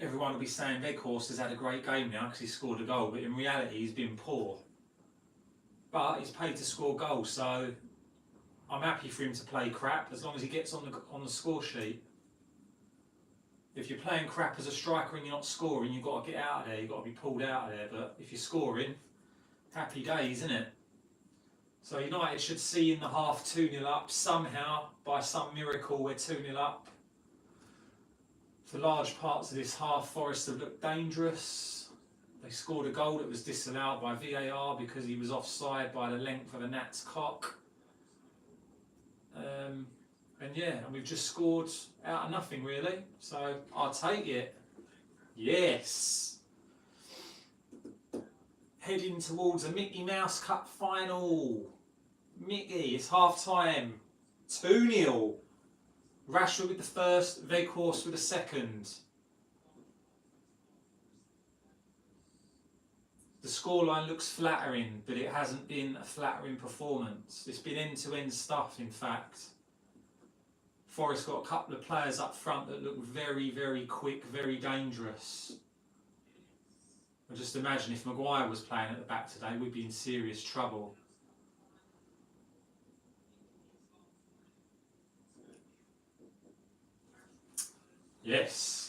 Everyone will be saying Weghorst has had a great game now because he scored a goal, but in reality he's been poor. But he's paid to score goals, so I'm happy for him to play crap as long as he gets on the score sheet. If you're playing crap as a striker and you're not scoring, you've got to get out of there, you've got to be pulled out of there. But if you're scoring, happy days, isn't it? So United should see in the half 2-0 up somehow. By some miracle, we're 2-0 up. For large parts of this half, Forest have looked dangerous. They scored a goal that was disallowed by VAR because he was offside by the length of a gnat's cock. And we've just scored out of nothing really. So I'll take it. Yes. Heading towards a Mickey Mouse Cup final. Mickey, it's half time. 2-0. Rashford with the first, Weghorst with the second. The scoreline looks flattering, but it hasn't been a flattering performance. It's been end-to-end stuff, in fact. Forest got a couple of players up front that look very, very quick, very dangerous. I just imagine if Maguire was playing at the back today, we'd be in serious trouble. Yes.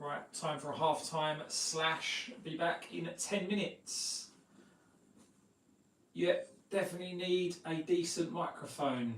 Right, time for a half-time slash. Be back in 10 minutes. Yep, definitely need a decent microphone.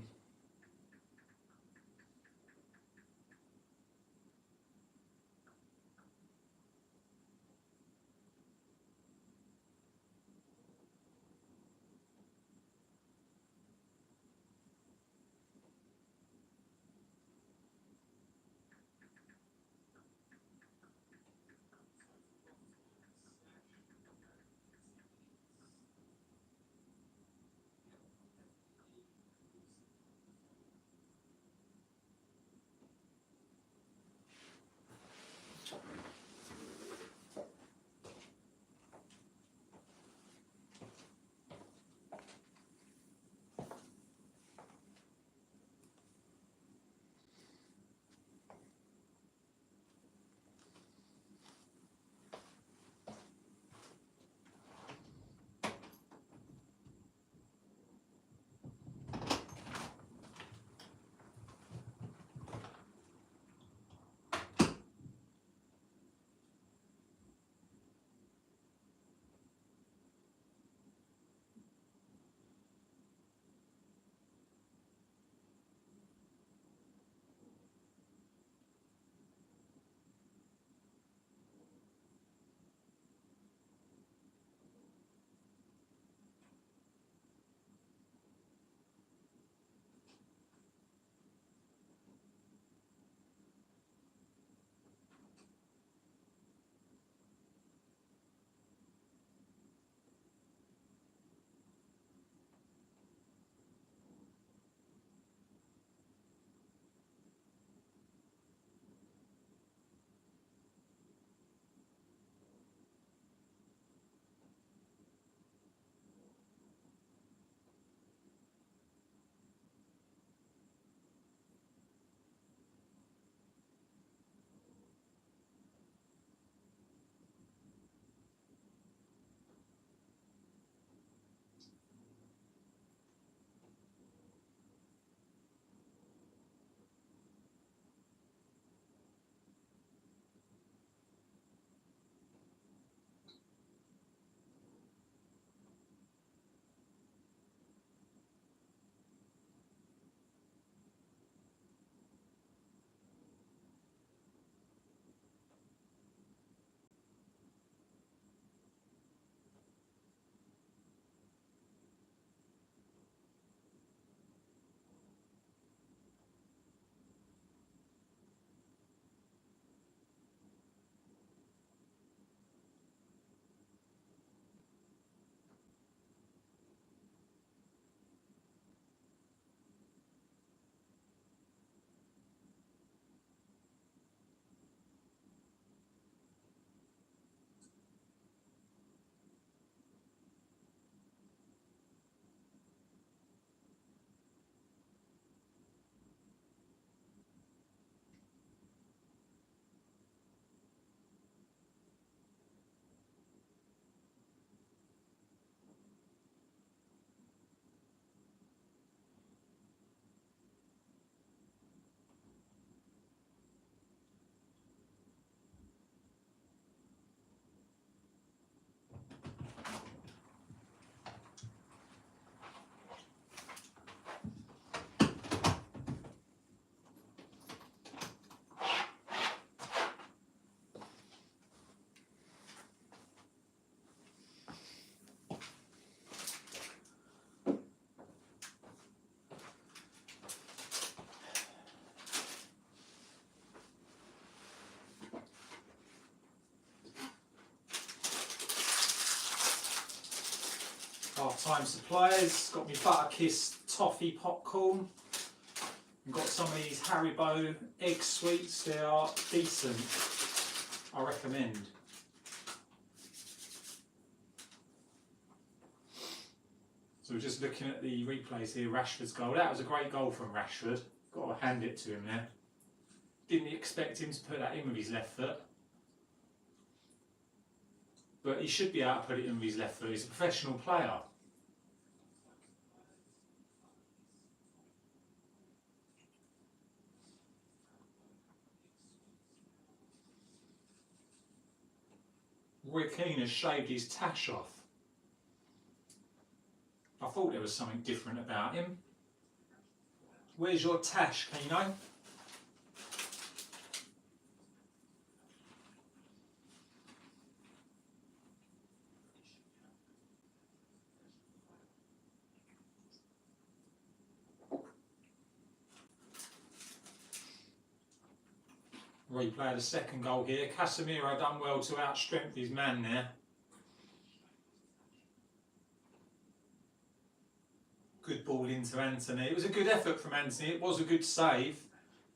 Half-time supplies. Got me Butterkiss toffee popcorn. I've got some of these Haribo egg sweets. They are decent. I recommend. So we're just looking at the replays here. Rashford's goal. That was a great goal from Rashford. Got to hand it to him there. Didn't expect him to put that in with his left foot. But he should be able to put it in with his left foot. He's a professional player. Roy Keane has shaved his tash off. I thought there was something different about him. Where's your tash, Keno? Replay of the second goal here. Casemiro done well to outstrength his man there. Good ball into Anthony. It was a good effort from Anthony. It was a good save.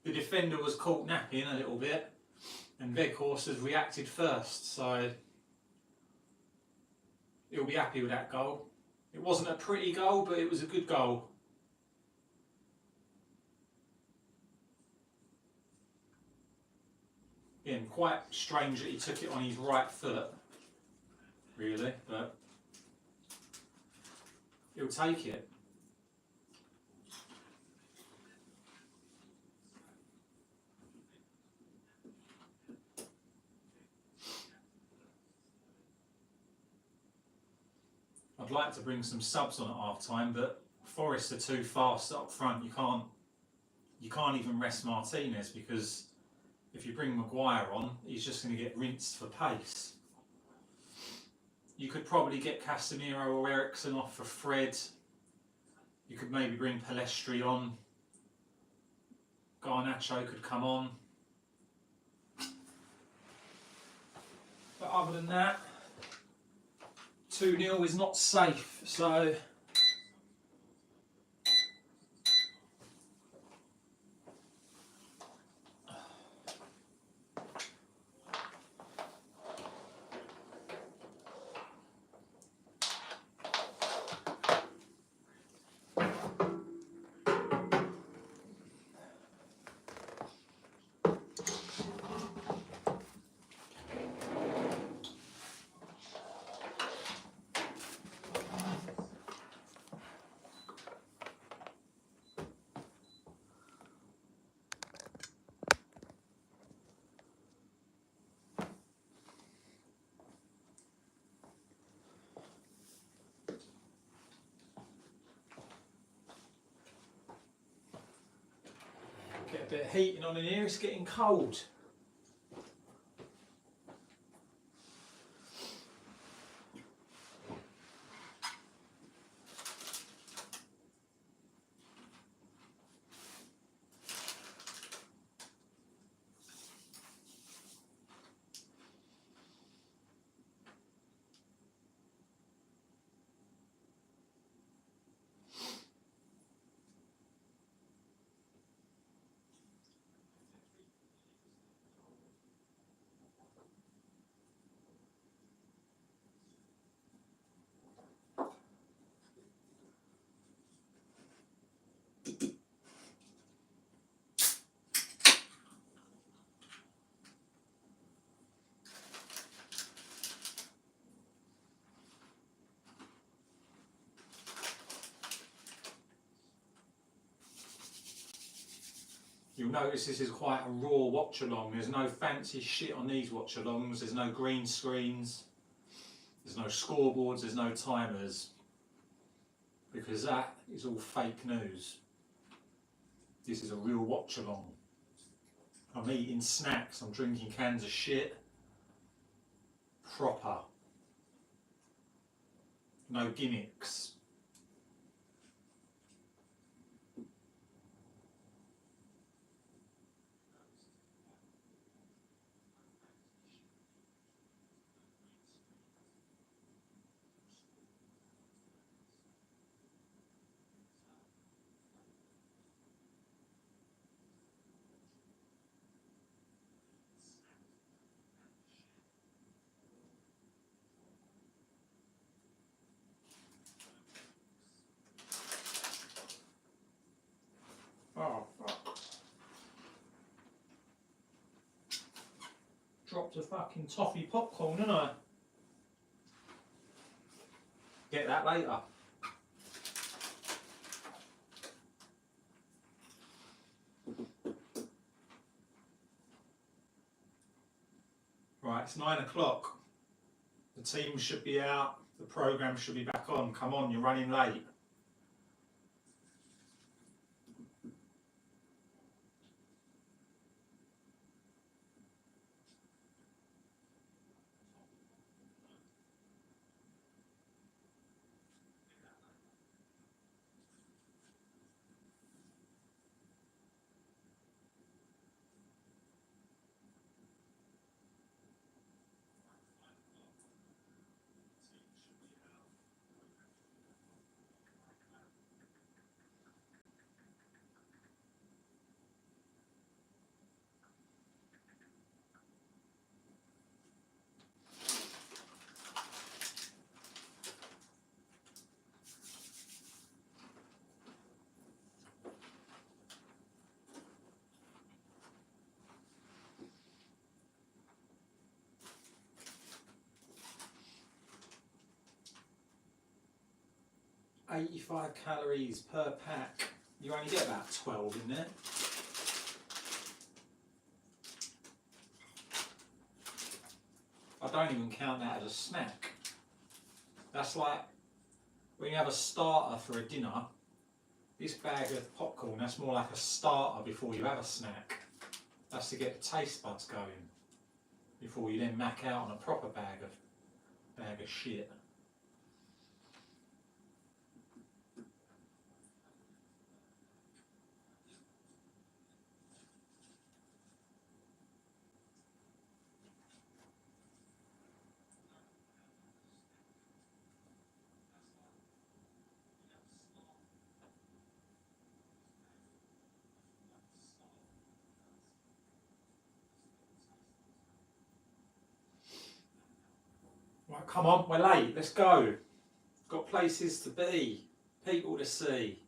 The defender was caught napping a little bit, and Weghorst has reacted first, so he'll be happy with that goal. It wasn't a pretty goal, but it was a good goal. Again, quite strange that he took it on his right foot, really, but he'll take it. I'd like to bring some subs on at half time, but Forest are too fast up front. You can't even rest Martinez, because if you bring Maguire on, he's just going to get rinsed for pace. You could probably get Casemiro or Eriksen off for Fred. You could maybe bring Palestri on. Garnacho could come on. But other than that, 2-0 is not safe, so get a bit of heating on in here. It's getting cold. You'll notice this is quite a raw watch-along. There's no fancy shit on these watch-alongs. There's no green screens. There's no scoreboards. There's no timers. Because that is all fake news. This is a real watch-along. I'm eating snacks. I'm drinking cans of shit. Proper. No gimmicks. to fucking toffee popcorn, didn't I? Get that later. Right, it's 9 o'clock. The team should be out. The programme should be back on. Come on, you're running late. $85 calories per pack. You only get about 12 in there. I don't even count that as a snack. That's like when you have a starter for a dinner. This bag of popcorn, that's more like a starter before you have a snack. That's to get the taste buds going before you then mac out on a proper bag of shit. Right, come on, we're late, let's go. Got places to be, people to see.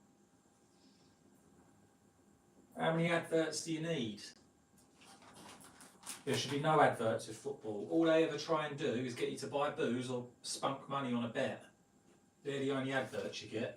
How many adverts do you need? There should be no adverts with football. All they ever try and do is get you to buy booze or spunk money on a bet. They're the only adverts you get.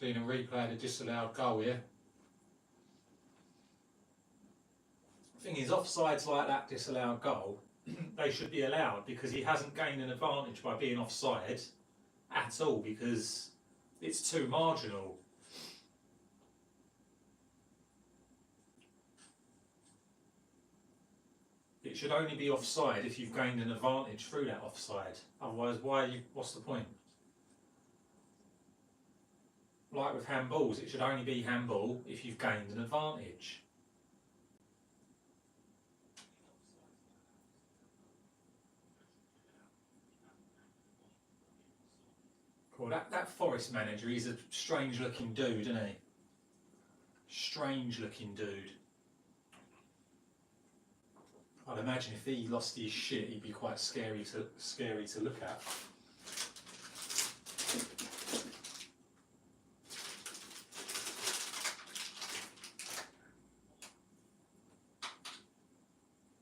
Seen a replay of the disallowed goal here. The thing is, offsides like that disallowed goal, they should be allowed because he hasn't gained an advantage by being offside at all because it's too marginal. It should only be offside if you've gained an advantage through that offside. Otherwise, what's the point? Like with handballs, it should only be handball if you've gained an advantage. Cool, that Forest manager, he's a strange looking dude, isn't he? Strange looking dude. I'd imagine if he lost his shit, he'd be quite scary to look at.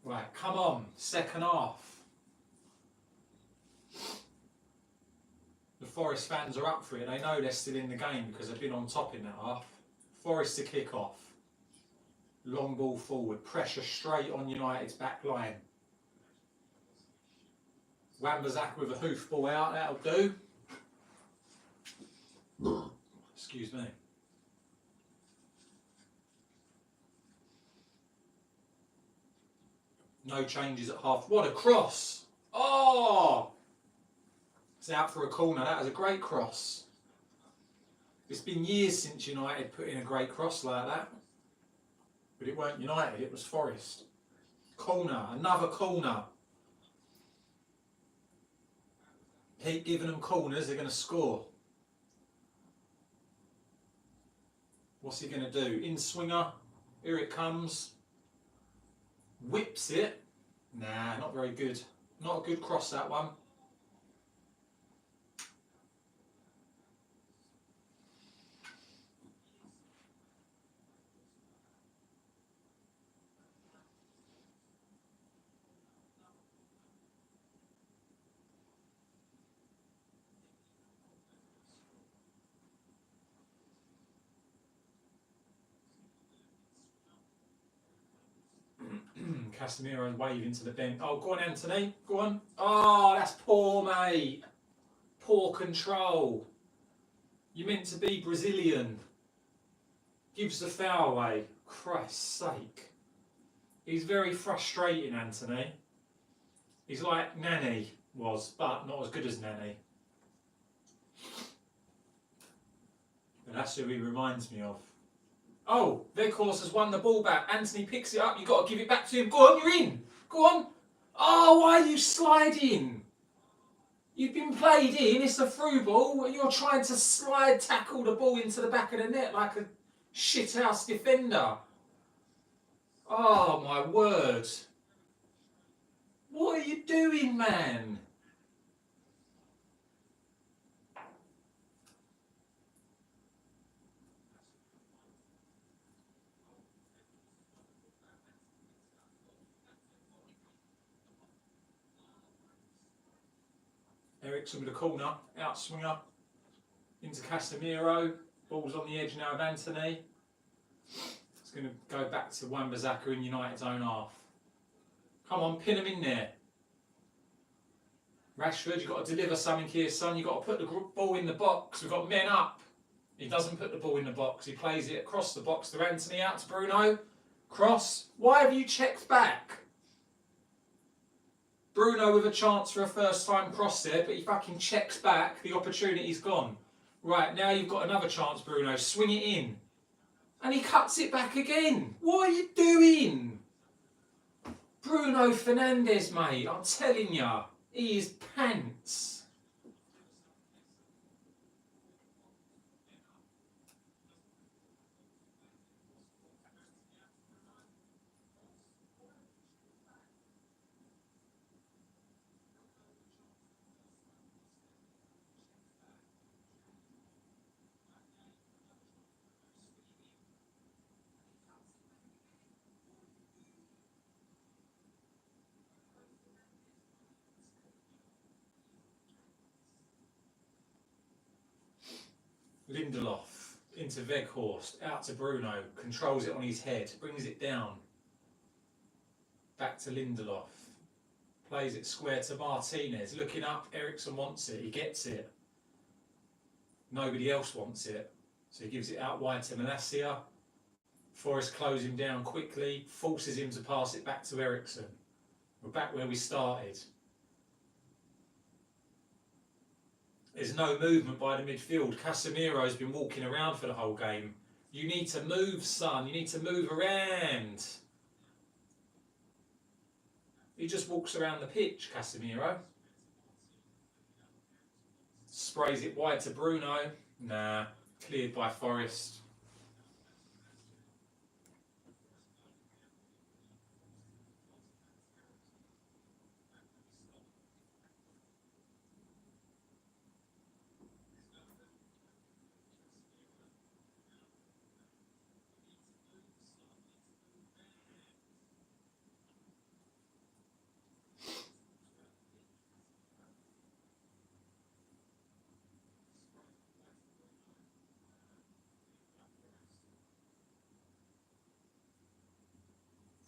Right, come on, second half. The Forest fans are up for it. They know they're still in the game because they've been on top in that half. Forest to kick off. Long ball forward, pressure straight on United's back line. Wan-Bissaka with a hoof ball out, that'll do. Excuse me. No changes at half. What a cross! Oh! It's out for a corner. That was a great cross. It's been years since United put in a great cross like that. But it weren't United, it was Forest. Corner, another corner. Keep giving them corners, they're going to score. What's he going to do? In swinger, here it comes. Whips it. Nah, not very good. Not a good cross, that one. Casemiro waving to the bench. Oh, go on, Anthony. Go on. Oh, that's poor, mate. Poor control. You're meant to be Brazilian. Gives the foul away. Christ's sake. He's very frustrating, Anthony. He's like Nani was, but not as good as Nani. And that's who he reminds me of. Oh, Weghorst has won the ball back. Anthony picks it up. You've got to give it back to him. Go on, you're in. Go on. Oh, why are you sliding? You've been played in. It's a through ball. And you're trying to slide tackle the ball into the back of the net like a shithouse defender. Oh, my word. What are you doing, man? Eriksen with a corner, out swinger, into Casemiro, ball's on the edge now of Anthony. It's going to go back to Wan-Bissaka in United's own half. Come on, pin him in there. Rashford, you've got to deliver something here, son. You've got to put the ball in the box. We've got men up. He doesn't put the ball in the box. He plays it across the box to Anthony, out to Bruno. Cross. Why have you checked back? Bruno with a chance for a first time cross there, but he fucking checks back. The opportunity's gone. Right, now you've got another chance, Bruno. Swing it in. And he cuts it back again. What are you doing? Bruno Fernandez, mate. I'm telling ya. He is pants. Lindelof into Weghorst, out to Bruno, controls it on his head, brings it down. Back to Lindelof. Plays it square to Martinez. Looking up, Eriksen wants it, he gets it. Nobody else wants it, so he gives it out wide to Malacia. Forrest closes him down quickly, forces him to pass it back to Eriksen. We're back where we started. There's no movement by the midfield. Casemiro's been walking around for the whole game. You need to move, son. You need to move around. He just walks around the pitch, Casemiro. Sprays it wide to Bruno. Nah, cleared by Forrest.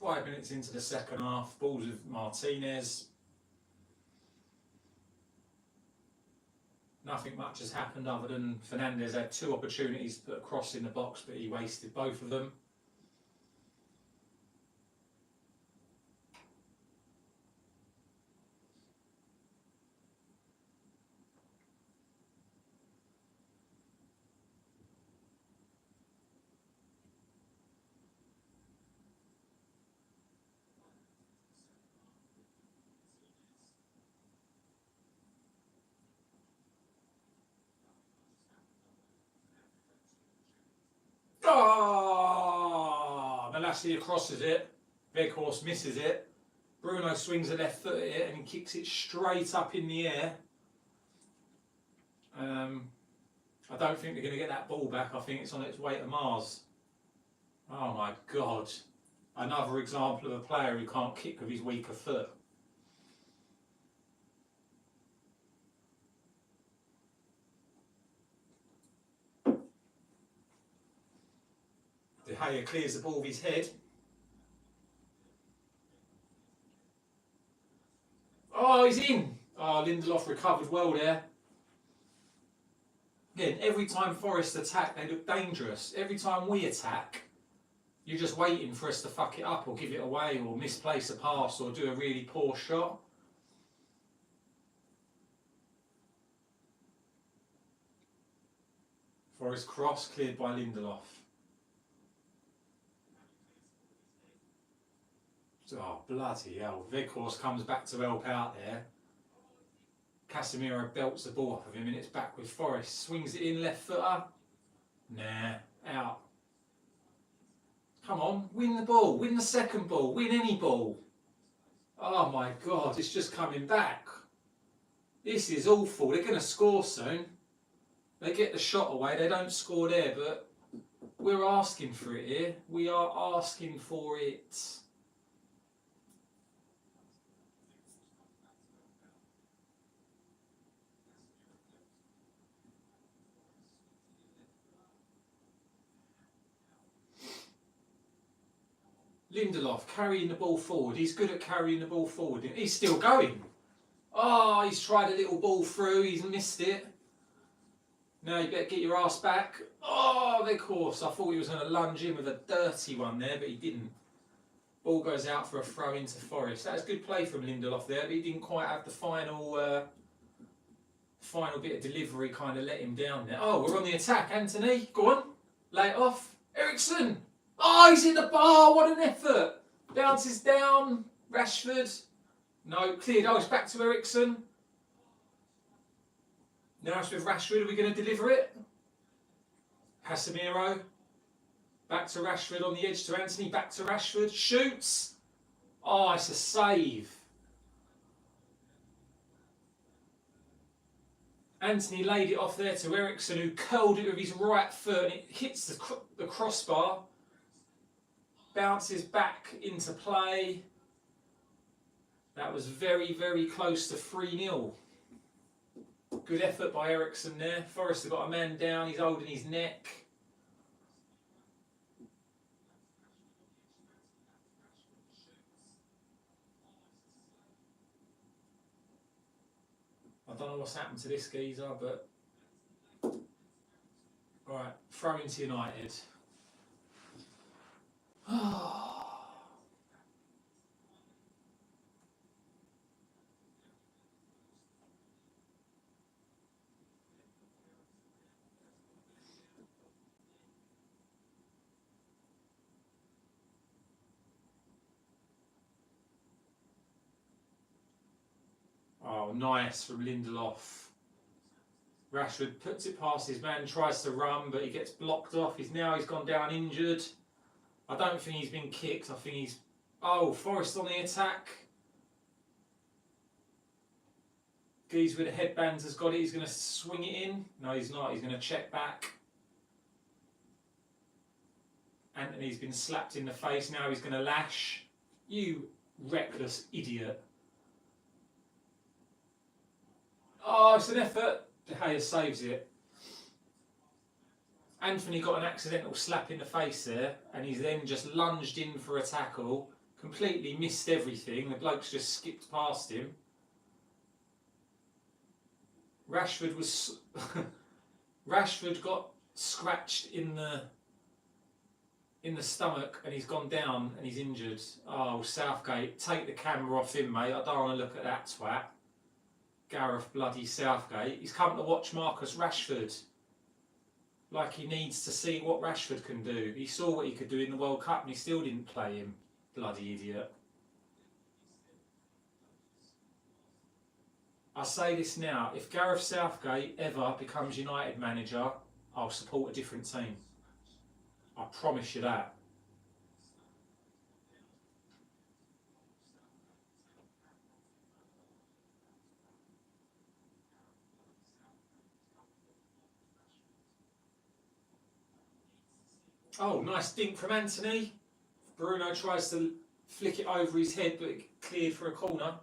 Five minutes into the second half, balls with Martinez. Nothing much has happened other than Fernandez had two opportunities to put a cross in the box, but he wasted both of them. Oh, Malacia crosses it. Weghorst misses it. Bruno swings a left foot at it and he kicks it straight up in the air. I don't think they're going to get that ball back. I think it's on its way to Mars. Oh my God. Another example of a player who can't kick with his weaker foot. De Gea clears the ball with his head. Oh, he's in. Oh, Lindelof recovered well there. Again, every time Forest attack, they look dangerous. Every time we attack, you're just waiting for us to fuck it up or give it away or misplace a pass or do a really poor shot. Forest cross cleared by Lindelof. Oh, bloody hell. Weghorst comes back to help out there. Casemiro belts the ball off of him and it's back with Forest. Swings it in, left footer. Nah, out. Come on, win the ball. Win the second ball. Win any ball. Oh my God, it's just coming back. This is awful. They're going to score soon. They get the shot away. They don't score there, but we're asking for it here. We are asking for it. Lindelof carrying the ball forward. He's good at carrying the ball forward. He's still going. Oh, he's tried a little ball through. He's missed it. Now you better get your ass back. Oh, Weghorst. I thought he was going to lunge in with a dirty one there, but he didn't. Ball goes out for a throw into Forest. That was good play from Lindelof there, but he didn't quite have the final bit of delivery, kind of let him down there. Oh, we're on the attack. Anthony, go on. Lay it off. Ericsson. Oh, he's in the bar. What an effort. Bounces down. Rashford. No, cleared. Oh, it's back to Ericsson. Now it's with Rashford. Are we going to deliver it? Casemiro. Back to Rashford on the edge to Anthony. Back to Rashford. Shoots. Oh, it's a save. Anthony laid it off there to Ericsson, who curled it with his right foot and it hits the crossbar. Bounces back into play. That was very, very close to 3-0. Good effort by Ericsson there. Forrest have got a man down. He's holding his neck. I don't know what's happened to this geezer, but... Alright, throw into United. Oh, nice from Lindelof. Rashford puts it past his man, tries to run, but he gets blocked off. He's gone down injured. I don't think he's been kicked. I think he's... Oh, Forrest on the attack. Geese with the headbands has got it. He's going to swing it in. No, he's not. He's going to check back. Anthony's been slapped in the face. Now he's going to lash. You reckless idiot. Oh, it's an effort. De Gea saves it. Anthony got an accidental slap in the face there, and he's then just lunged in for a tackle. Completely missed everything. The bloke's just skipped past him. Rashford was... Rashford got scratched in the stomach, and he's gone down, and he's injured. Oh, Southgate, take the camera off him, mate. I don't want to look at that twat. Gareth bloody Southgate. He's come to watch Marcus Rashford. Like he needs to see what Rashford can do. He saw what he could do in the World Cup and he still didn't play him. Bloody idiot. I say this now, if Gareth Southgate ever becomes United manager, I'll support a different team. I promise you that. Oh, nice dink from Anthony. Bruno tries to flick it over his head, but it cleared for a corner.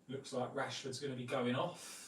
Looks like Rashford's going to be going off.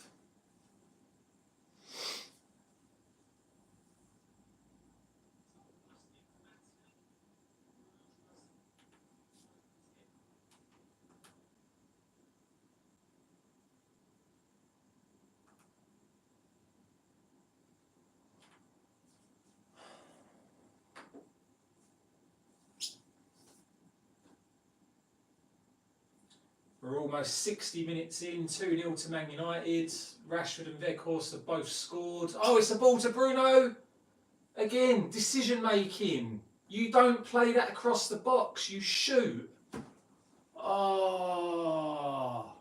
We're almost 60 minutes in, 2-0 to Man United. Rashford and Weghorst have both scored. Oh, it's a ball to Bruno. Again, decision making. You don't play that across the box, you shoot. Oh.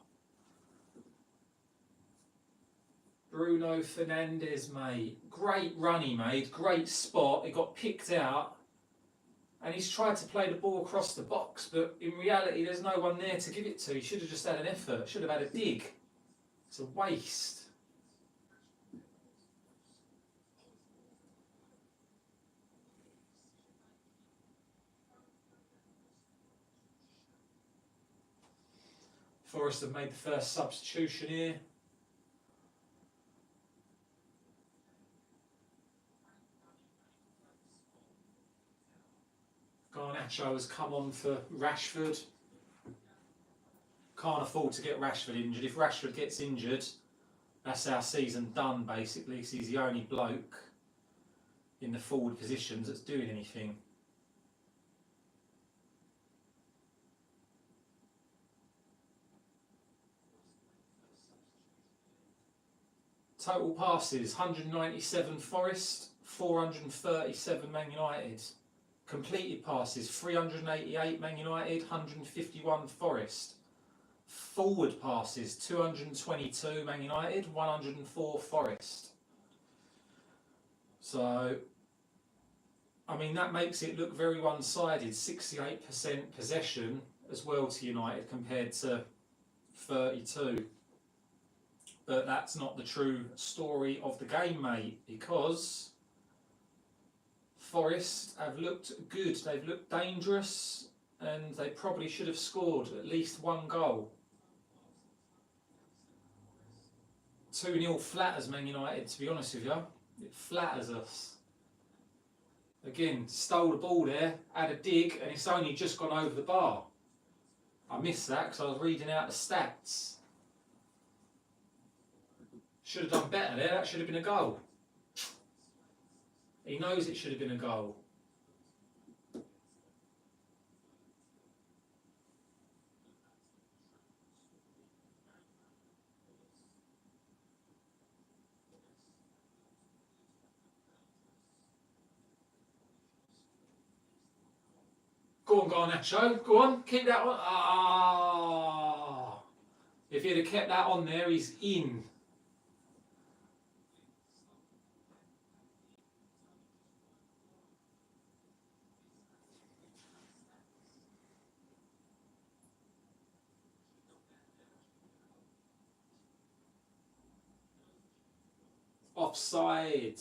Bruno Fernandez, mate. Great run he made, great spot. It got picked out. And he's tried to play the ball across the box, but in reality there's no one there to give it to. He should have just had an effort, should have had a dig. It's a waste. Forest have made the first substitution here. Garnacho has come on for Rashford. Can't afford to get Rashford injured. If Rashford gets injured, that's our season done basically, because he's the only bloke in the forward positions that's doing anything. Total passes, 197 Forest, 437 Man United. Completed passes, 388 Man United, 151 Forest. Forward passes, 222 Man United, 104 Forest. So, I mean, that makes it look very one-sided. 68% possession as well to United compared to 32. But that's not the true story of the game, mate, because Forest have looked good, they've looked dangerous, and they probably should have scored at least one goal. 2-0 flatters Man United, to be honest with you. It flatters us. Again, stole the ball there, had a dig, and it's only just gone over the bar. I missed that because I was reading out the stats. Should have done better there, that should have been a goal. He knows it should have been a goal. Go on, Garnacho, go on, keep that on. Ah! If he'd have kept that on there, he's in. Offside.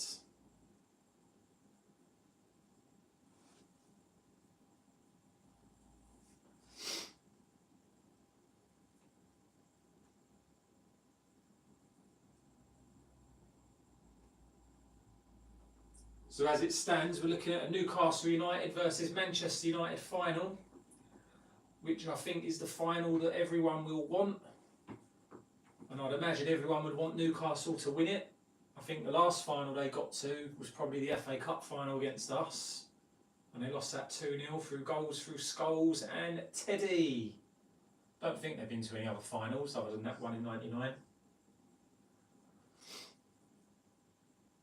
So as it stands, we're looking at a Newcastle United versus Manchester United final, which I think is the final that everyone will want. And I'd imagine everyone would want Newcastle to win it. I think the last final they got to was probably the FA Cup final against us. And they lost that 2-0 through goals through Scholes and Teddy. Don't think they've been to any other finals other than that one in '99.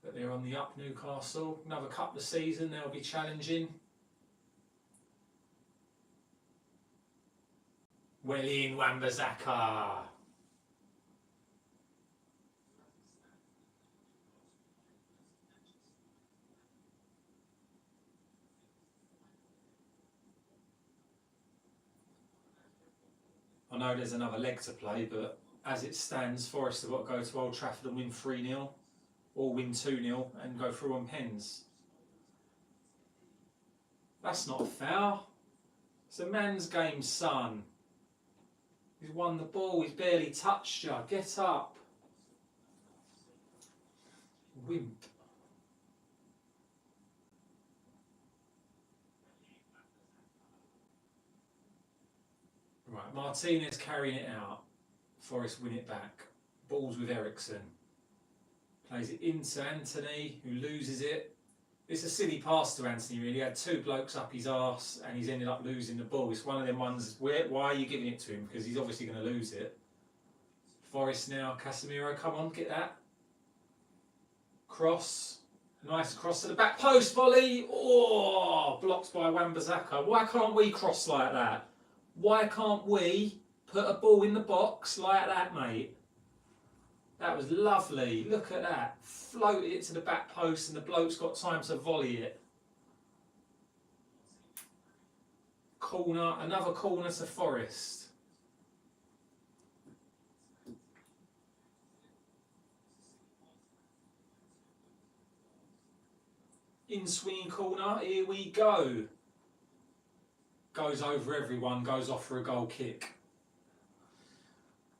But they're on the up, Newcastle. Another couple of seasons, they'll be challenging. Well in, Wan-Bissaka. I know there's another leg to play, but as it stands, Forest have got to go to Old Trafford and win 3-0, or win 2-0 and go through on pens. That's not a foul. It's a man's game, son. He's won the ball, he's barely touched you. Get up. Wimp. Right, Martinez carrying it out. Forest win it back. Balls with Ericsson. Plays it into Anthony, who loses it. It's a silly pass to Anthony, really. He had two blokes up his arse and he's ended up losing the ball. It's one of them ones, why are you giving it to him? Because he's obviously going to lose it. Forest now, Casemiro, come on, get that. Cross. Nice cross to the back post, volley. Oh, blocked by Wan-Bissaka. Why can't we cross like that? Why can't we put a ball in the box like that, mate? That was lovely. Look at that. Floated it to the back post and the bloke's got time to volley it. Corner, another corner to Forest. In swinging corner, here we go. Goes over everyone, goes off for a goal kick.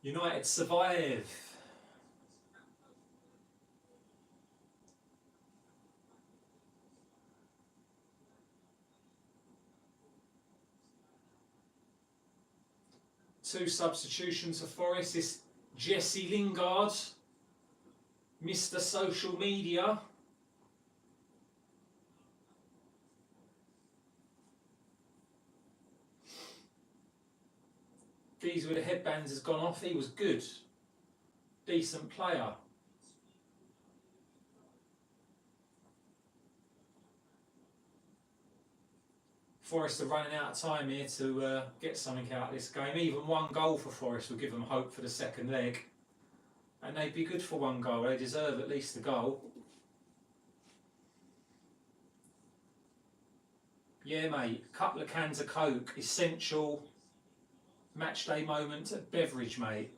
United survive. Two substitutions for Forest. This Jesse Lingard, Mr. Social Media. These with the headbands has gone off. He was good. Decent player. Forest are running out of time here to get something out of this game. Even one goal for Forest will give them hope for the second leg. And they'd be good for one goal. They deserve at least a goal. Yeah, mate. Couple of cans of Coke. Essential match day moment beverage, mate.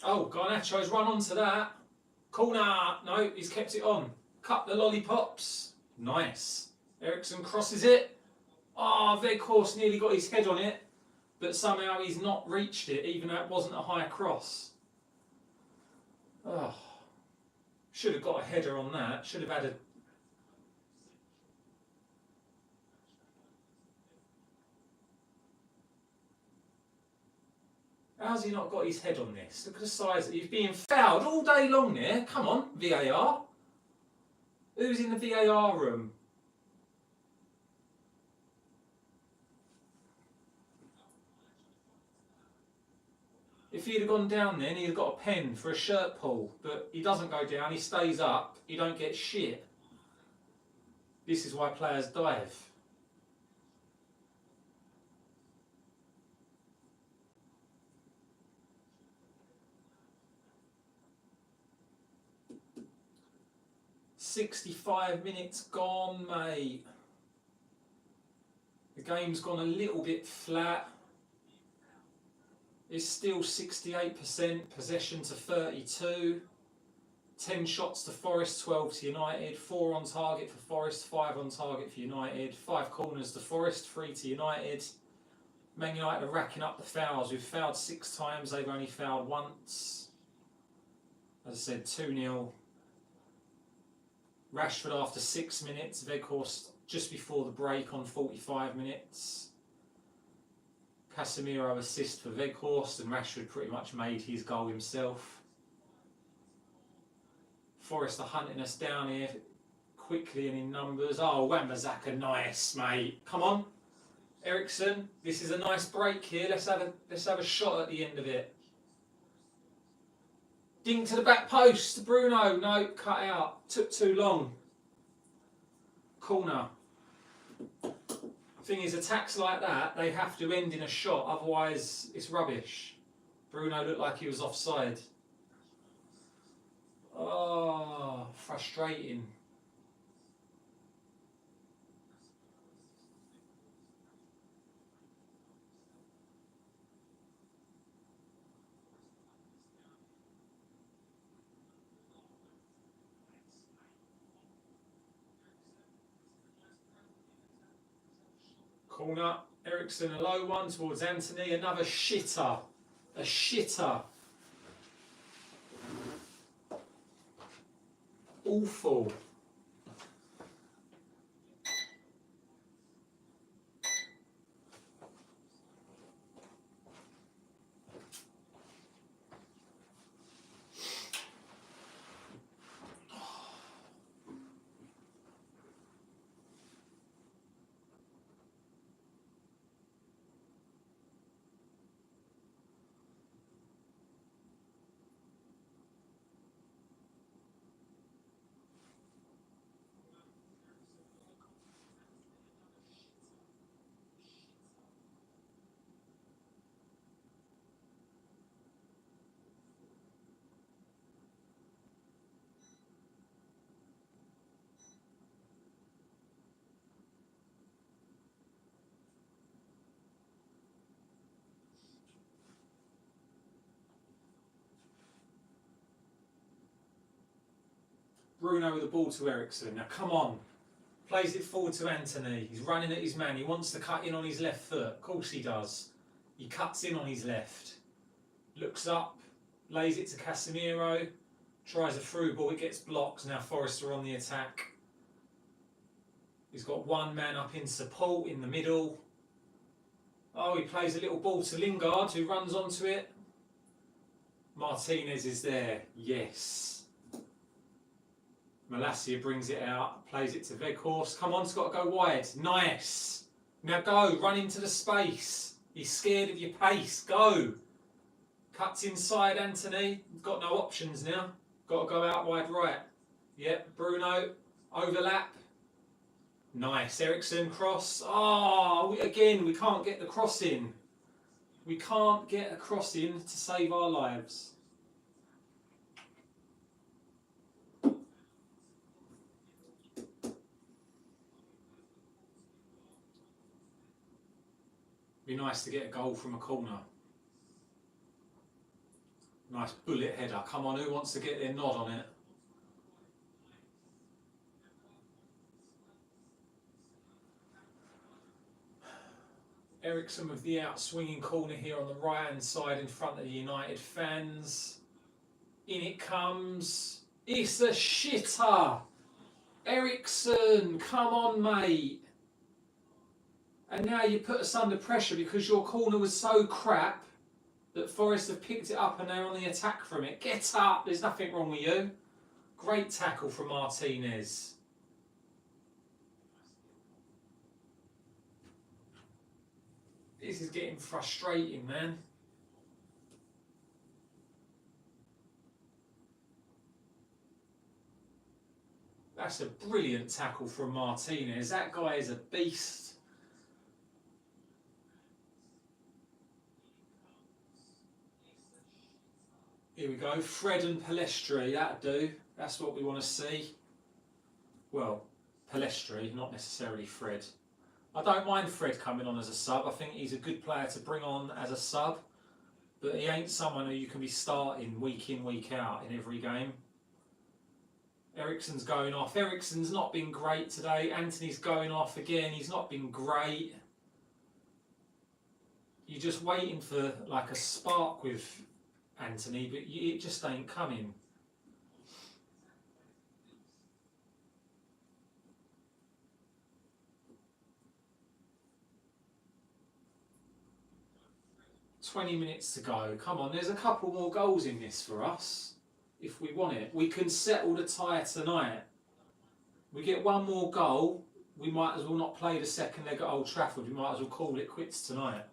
Oh, Garnacho's run onto that. Corner. No, he's kept it on. Cut the lollipops. Nice. Ericsson crosses it. Ah, oh, Weghorst nearly got his head on it, but somehow he's not reached it, even though it wasn't a high cross. Oh, should have got a header on that. Should have had a... How's he not got his head on this? Look at the size. He's being fouled all day long there. Come on, VAR. Who's in the VAR room? If he'd have gone down then, he'd have got a pen for a shirt pull. But he doesn't go down, he stays up. He don't get shit. This is why players dive. "65 minutes gone, mate." The game's gone a little bit flat. It's still 68% possession to 32. 10 shots to Forest, 12 to United. 4 on target for Forest, 5 on target for United. 5 corners to Forest, 3 to United. Man United are racking up the fouls. We've fouled 6 times, they've only fouled once. As I said, 2-0. Rashford after 6 minutes. Weghorst just before the break on 45 minutes. Casemiro assist for Weghorst, and Rashford pretty much made his goal himself. Forest are hunting us down here quickly and in numbers. Oh, Wan-Bissaka, nice, mate. Come on, Ericsson. This is a nice break here. Let's have a shot at the end of it. Ding to the back post. Bruno, no, cut out. Took too long. Corner. Thing is, attacks like that, they have to end in a shot, otherwise it's rubbish. Bruno looked like he was offside. Oh, frustrating. Corner. Ericsson, a low one towards Anthony. Another shitter. A shitter. Awful. Bruno with the ball to Ericsson. Now come on. Plays it forward to Anthony. He's running at his man. He wants to cut in on his left foot. Of course he does. He cuts in on his left. Looks up. Lays it to Casemiro. Tries a through ball. It gets blocked. Now Forest are on the attack. He's got one man up in support in the middle. Oh, he plays a little ball to Lingard, who runs onto it. Martinez is there. Yes. Malacia brings it out, plays it to Weghorst. Come on, it's got to go wide. Nice. Now go, run into the space. He's scared of your pace. Go. Cuts inside Anthony. Got no options now. Got to go out wide right. Yep, Bruno. Overlap. Nice. Ericsson cross. Oh, again, we can't get the cross in. We can't get a cross in to save our lives. Be nice to get a goal from a corner. Nice bullet header. Come on, who wants to get their nod on it? Ericsson with the out swinging corner here on the right hand side in front of the United fans. In it comes. It's a shitter. Ericsson, come on, mate. And now you put us under pressure because your corner was so crap that Forest have picked it up and they're on the attack from it. Get up, there's nothing wrong with you. Great tackle from Martinez. This is getting frustrating, man. That's a brilliant tackle from Martinez. That guy is a beast. Here we go, Fred and Palestri, that'll do. That's what we want to see. Well, Palestri, not necessarily Fred. I don't mind Fred coming on as a sub. I think he's a good player to bring on as a sub. But he ain't someone who you can be starting week in, week out in every game. Ericsson's going off. Ericsson's not been great today. Anthony's going off again. He's not been great. You're just waiting for like a spark with Anthony, but it just ain't coming. "20 minutes to go. Come on, there's a couple more goals in this for us. if we want it. We can settle the tie tonight. We get one more goal, we might as well not play the second leg at Old Trafford. We might as well call it quits tonight.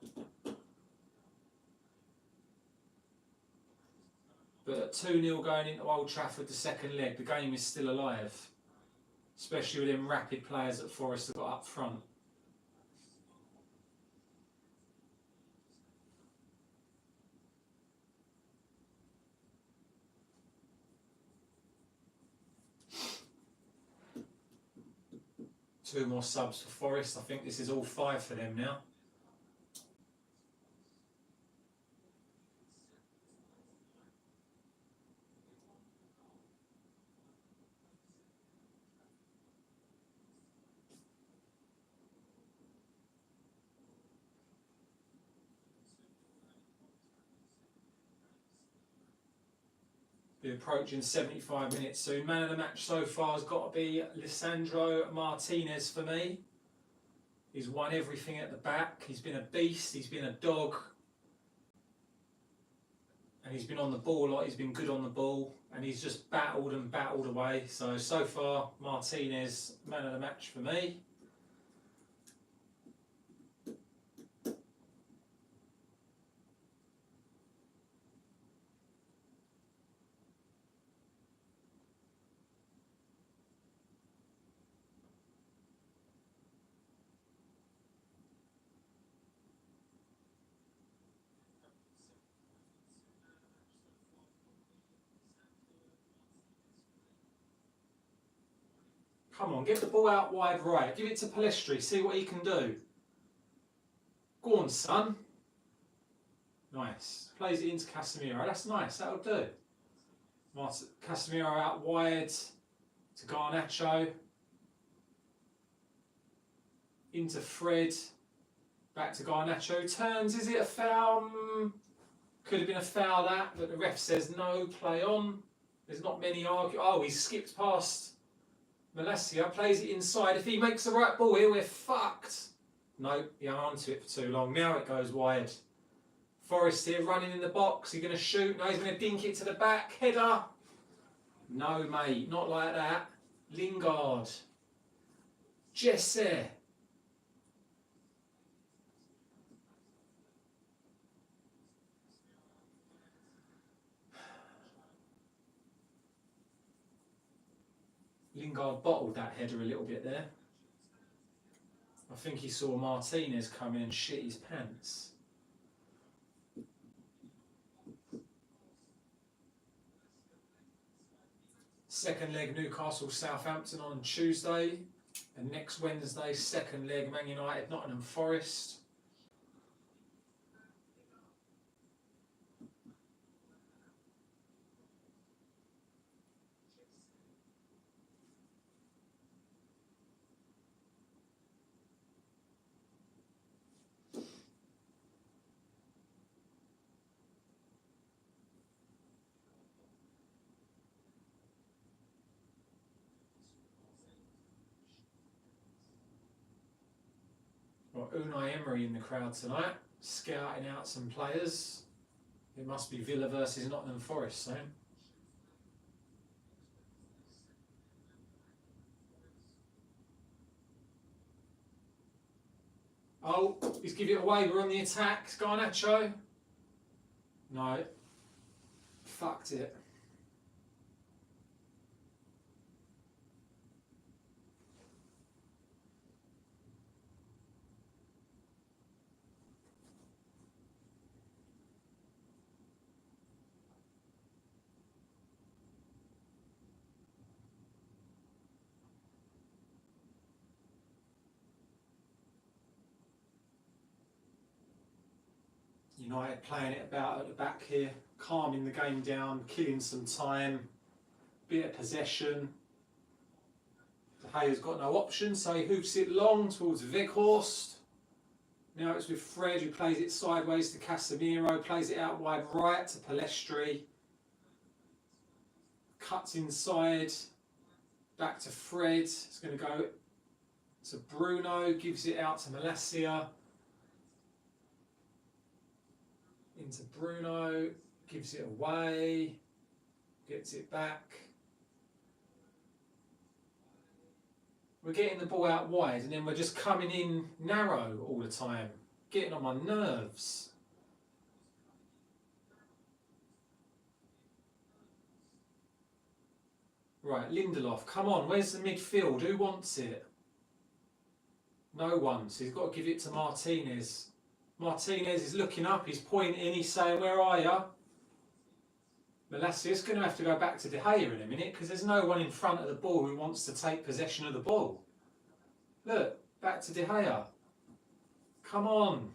But at 2-0 going into Old Trafford, the second leg, the game is still alive. Especially with them rapid players that Forest have got up front. Two more subs for Forest. I think this is all 5 for them now. We're approaching 75 minutes soon. Man of the match so far has got to be Lisandro Martinez for me. He's won everything at the back. He's been a beast. He's been a dog. And he's been on the ball a lot. He's been good on the ball. And he's just battled and battled away. So far, Martinez, man of the match for me. Come on, get the ball out wide right. Give it to Palestri. See what he can do. Go on, son. Nice. Plays it into Casemiro. That's nice. That'll do. Casemiro out wide to Garnacho. Into Fred. Back to Garnacho. Turns. Is it a foul? Could have been a foul that, but the ref says no. Play on. There's not many arguments. Oh, he skipped past Malacia, plays it inside. If he makes the right ball here, we're fucked. No, he hung on to it for too long. Now it goes wide. Forrest here running in the box. He's going to shoot. No, he's going to dink it to the back. Header. No, mate, not like that. Lingard. Jesse. Lingard bottled that header a little bit there. I think he saw Martinez come in and shit his pants. Second leg Newcastle Southampton on Tuesday. And next Wednesday, second leg Man United Nottingham Forest. Got Unai Emery in the crowd tonight, scouting out some players. It must be Villa versus Nottingham Forest soon. Oh, he's giving it away. We're on the attack. Garnacho. No. Fucked it. United playing it about at the back here, calming the game down, killing some time, bit of possession. De Gea's got no option, so he hoofs it long towards Weghorst. Now it's with Fred, who plays it sideways to Casemiro, plays it out wide right to Palestri. Cuts inside, back to Fred. It's going to go to Bruno, gives it out to Malacia. Into Bruno, gives it away. Gets it back. We're getting the ball out wide and then we're just coming in narrow all the time. Getting on my nerves. Right, Lindelof, come on, where's the midfield? Who wants it? No one, so he's got to give it to Martinez. Martinez is looking up, he's pointing, he's saying, where are you? Malacia's going to have to go back to De Gea in a minute because there's no one in front of the ball who wants to take possession of the ball. Look, back to De Gea. Come on.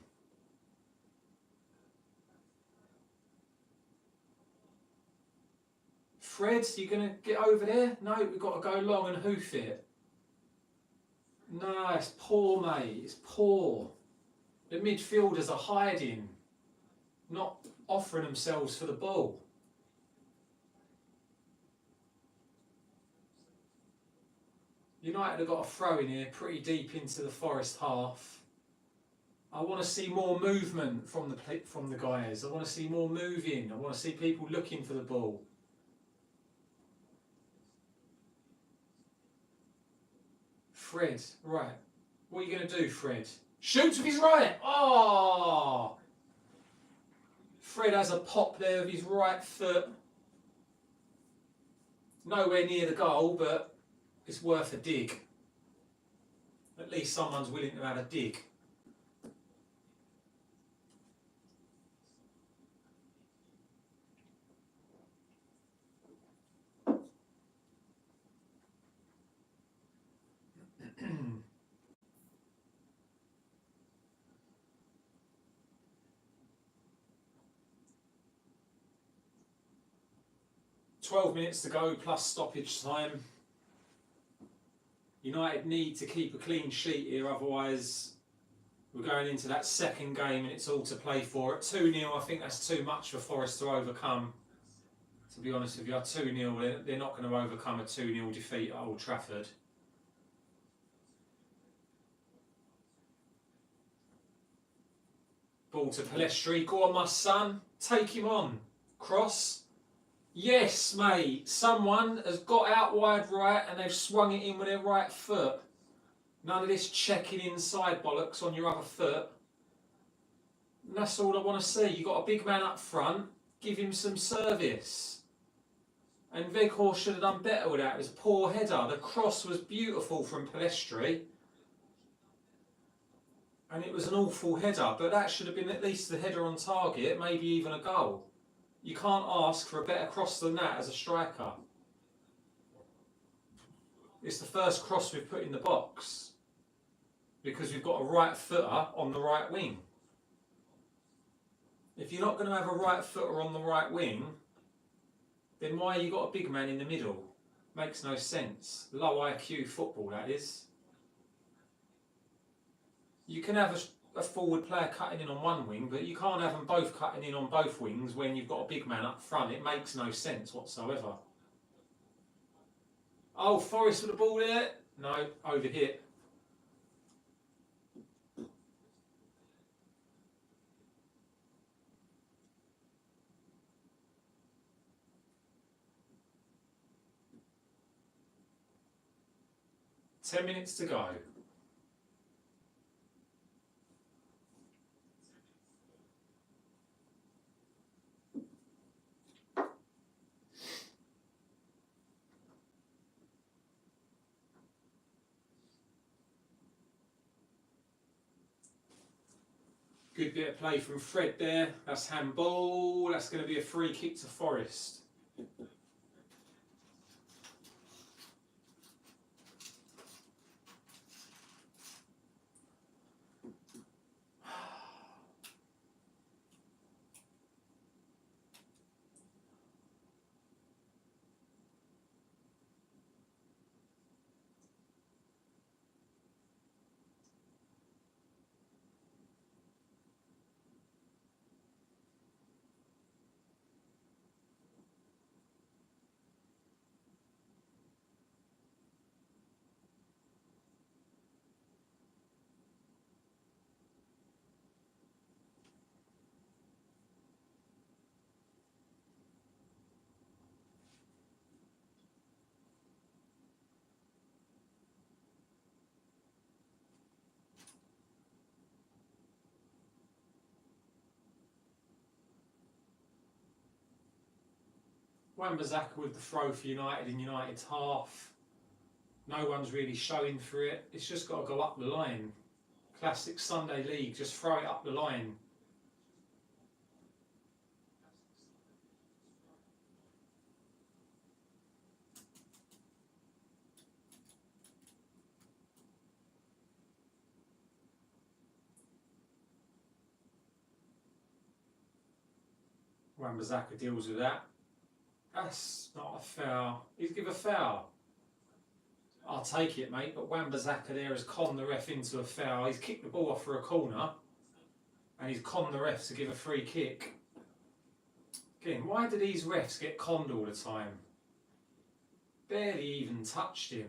Fred, you going to get over there? No, we've got to go long and hoof it. No, it's poor, mate. It's poor. The midfielders are hiding, not offering themselves for the ball. United have got a throw in here pretty deep into the Forest half. I want to see more movement from the guys. I want to see more moving. I want to see people looking for the ball. Fred, right. What are you going to do, Fred? Shoots with his right. Oh! Fred has a pop there with his right foot. Nowhere near the goal, but it's worth a dig. At least someone's willing to have a dig. "12 minutes to go plus stoppage time. United need to keep a clean sheet here, otherwise we're going into that second game and it's all to play for. At 2-0, I think that's too much for Forest to overcome. To be honest with you, at 2-0, they're not going to overcome a 2-0 defeat at Old Trafford. Ball to Palestri. Go on, my son. Take him on. Cross. Yes, mate. Someone has got out wide right and they've swung it in with their right foot. None of this checking inside bollocks on your other foot. And that's all I want to see. You've got a big man up front. Give him some service. And Weghorst should have done better with that. It was a poor header. The cross was beautiful from Palestri. And it was an awful header. But that should have been at least the header on target. Maybe even a goal. You can't ask for a better cross than that as a striker. It's the first cross we've put in the box because we've got a right footer on the right wing. If you're not going to have a right footer on the right wing, then why you got a big man in the middle? Makes no sense. Low IQ football, that is. You can have a forward player cutting in on one wing, but you can't have them both cutting in on both wings when you've got a big man up front. It makes no sense whatsoever. Oh, Forest with the ball there. No, over hit. Ten minutes to go. Good bit of play from Fred there. That's handball. That's going to be a free kick to Forest. Wan-Bissaka with the throw for United in United's half. No one's really showing for it. It's just got to go up the line. Classic Sunday League, just throw it up the line. Wan-Bissaka deals with that. That's not a foul. He's give a foul. I'll take it, mate, but Wan-Bissaka there has conned the ref into a foul. He's kicked the ball off for a corner and he's conned the ref to give a free kick. Again, why do these refs get conned all the time? Barely even touched him.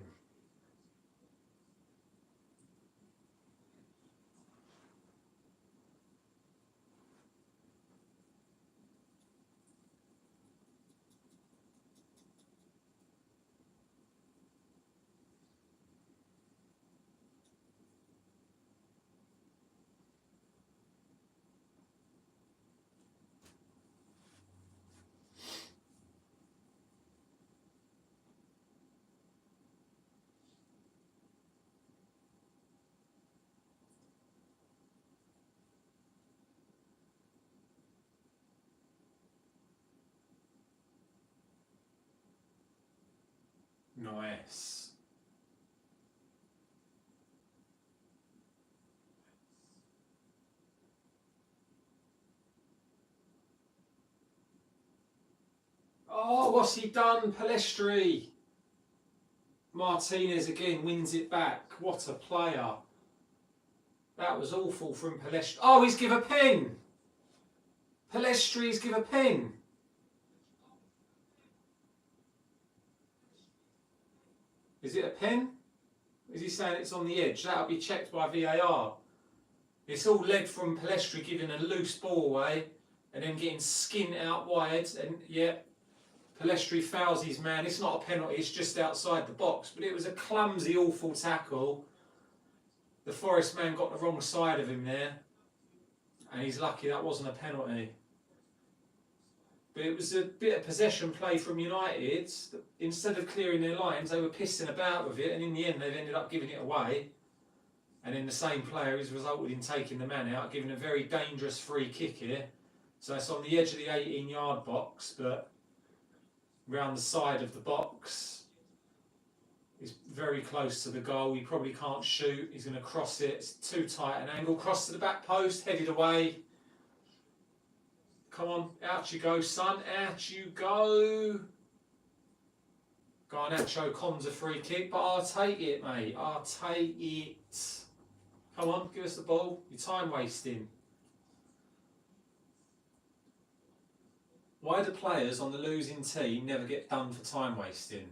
Nice. Oh, what's he done? Palestri. Martinez again wins it back. What a player. That was awful from Palestri. Oh, he's give a pen. Palestri's give a pen. Is it a pen? Is he saying it's on the edge? That'll be checked by VAR. It's all led from Palestri giving a loose ball away and then getting skinned out wide. And yeah, Palestri fouls his man. It's not a penalty, it's just outside the box. But it was a clumsy, awful tackle. The Forest man got the wrong side of him there. And he's lucky that wasn't a penalty. But it was a bit of possession play from United. Instead of clearing their lines, they were pissing about with it, and in the end they've ended up giving it away. And then the same player has resulted in taking the man out, giving a very dangerous free kick here. So it's on the edge of the 18-yard box, but round the side of the box. He's very close to the goal. He probably can't shoot. He's going to cross it. It's too tight an angle. Cross to the back post, headed away. Come on, out you go, son. Out you go. Garnacho cons a free kick, but I'll take it, mate. I'll take it. Come on, give us the ball. You're time wasting. Why do players on the losing team never get done for time wasting?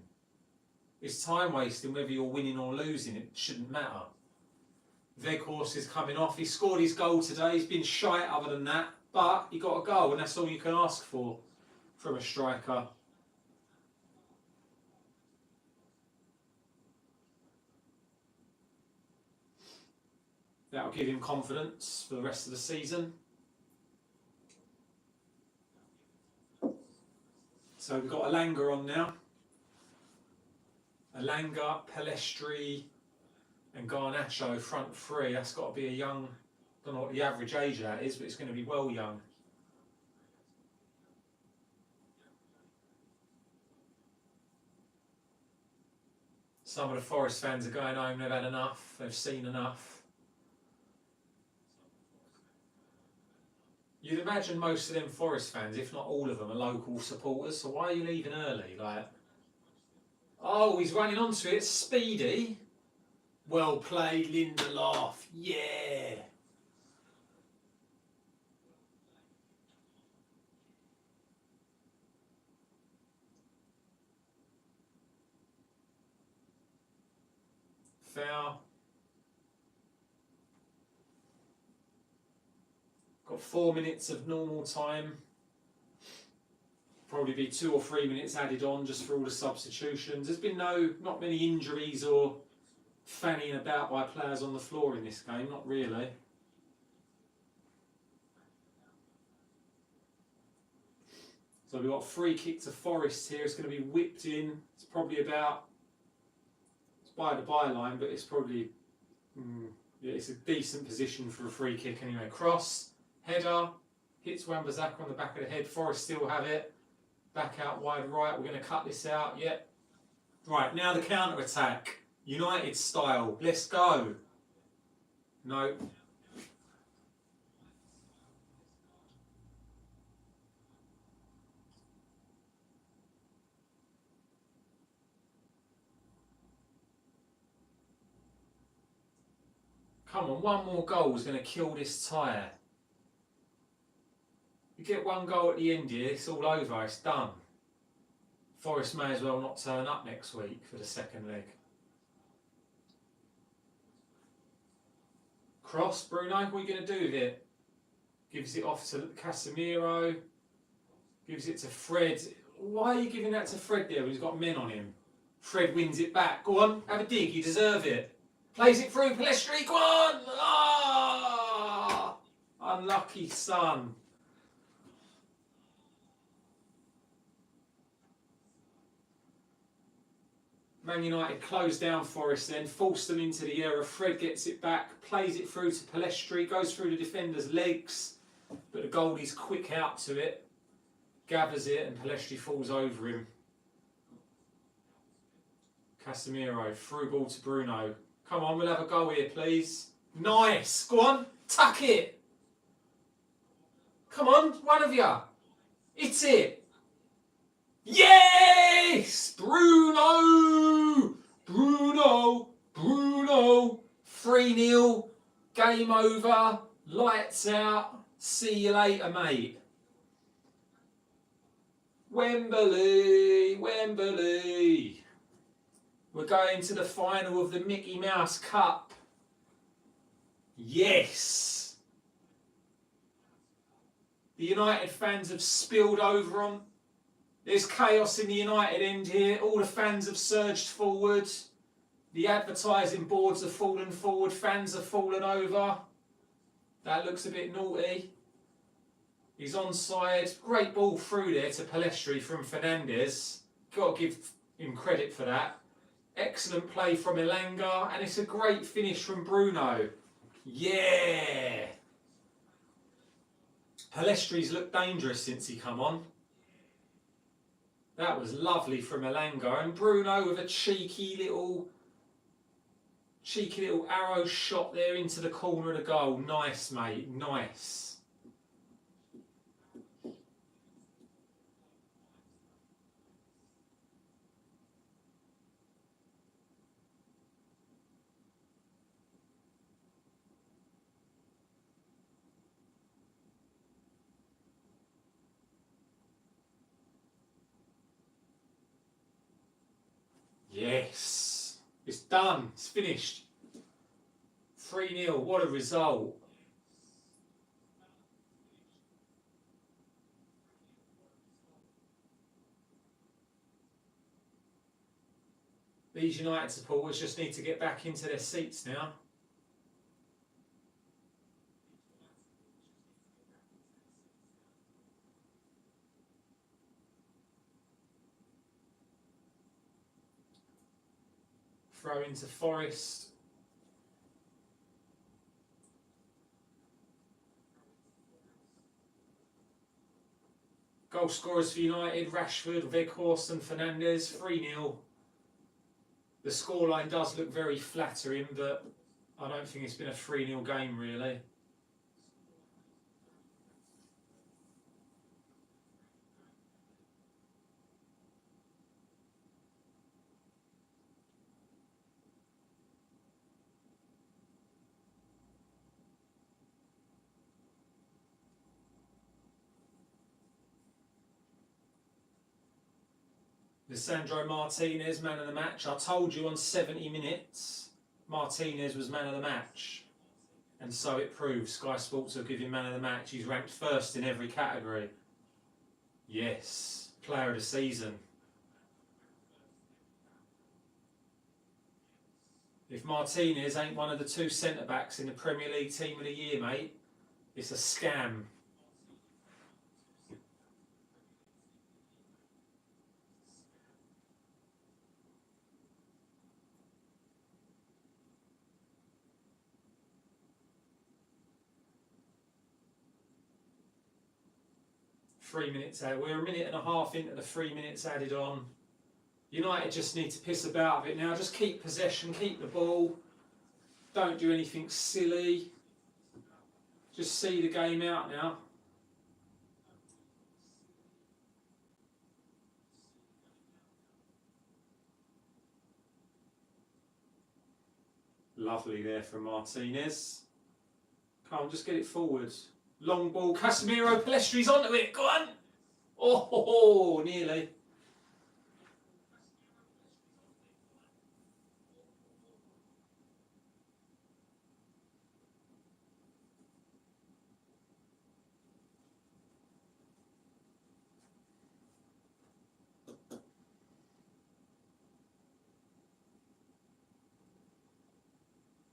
It's time wasting whether you're winning or losing. It shouldn't matter. Weghorst is coming off. He scored his goal today. He's been shite other than that. But he got a goal, and that's all you can ask for from a striker. That'll give him confidence for the rest of the season. So we've got Elanga on now. Elanga, Palestri and Garnacho front three. That's got to be a young... I don't know what the average age of that is, but it's going to be well young. Some of the Forest fans are going home, they've had enough, they've seen enough. You'd imagine most of them Forest fans, if not all of them, are local supporters, so why are you leaving early? Like, oh, he's running onto it, speedy. Well played, Lindelof, yeah. Foul. Got 4 minutes of normal time. Probably be 2 or 3 minutes added on just for all the substitutions. There's been not many injuries or fanning about by players on the floor in this game, not really. There's So we've got a free kick to Forest here. It's going to be whipped in. It's probably about, it's by the byline, but it's probably, yeah, it's a decent position for a free kick anyway. Cross, header, hits Wan-Bissaka on the back of the head. Forest still have it. Back out wide right. We're going to cut this out. Yep. Right, now the counter-attack. United style. Let's go. No. Come on, one more goal is going to kill this tie. You get one goal at the end here, it's all over, it's done. Forest may as well not turn up next week for the second leg. Cross, Bruno, what are you going to do with it? Gives it off to Casemiro. Gives it to Fred. Why are you giving that to Fred there when he's got men on him? Fred wins it back. Go on, have a dig, you deserve it. Plays it through, Palestri, go on! Ah! Unlucky son. Man United closed down Forest then, forced them into the error. Fred gets it back, plays it through to Palestri, goes through the defender's legs, but the goalie's quick out to it, gathers it, and Palestri falls over him. Casemiro, through ball to Bruno. Come on, we'll have a goal here, please. Nice! Go on, tuck it! Come on, one of you. It's it! Yes! Bruno! Bruno! Bruno! 3-0. Game over. Lights out. See you later, mate. Wembley! Wembley! We're going to the final of the Mickey Mouse Cup. Yes! The United fans have spilled over on. There's chaos in the United end here. All the fans have surged forward. The advertising boards have fallen forward. Fans have fallen over. That looks a bit naughty. He's onside. Great ball through there to Palestri from Fernandez. Got to give him credit for that. Excellent play from Elanga. And it's a great finish from Bruno. Yeah! Palestri's looked dangerous since he come on. That was lovely from Elanga, and Bruno with a cheeky little arrow shot there into the corner of the goal. Nice, mate, nice. Yes, it's done, it's finished. 3-0, what a result. These United supporters just need to get back into their seats now. Throw into Forest. Goal scorers for United, Rashford, Weghorst and Fernandez, 3-0. The scoreline does look very flattering, but I don't think it's been a 3-0 game really. Lisandro Martinez, man of the match. I told you on 70 minutes, Martinez was man of the match. And so it proves. Sky Sports will give him man of the match. He's ranked first in every category. Yes, player of the season. If Martinez ain't one of the 2 centre-backs in the Premier League Team of the Year, mate, it's a scam. 3 minutes added. We're a minute and a half into the 3 minutes added on. United just need to piss about a bit now. Just keep possession, keep the ball. Don't do anything silly. Just see the game out now. Lovely there from Martinez. Come on, just get it forward. Long ball, Casemiro, Palestri's onto it. Go on. Oh, nearly.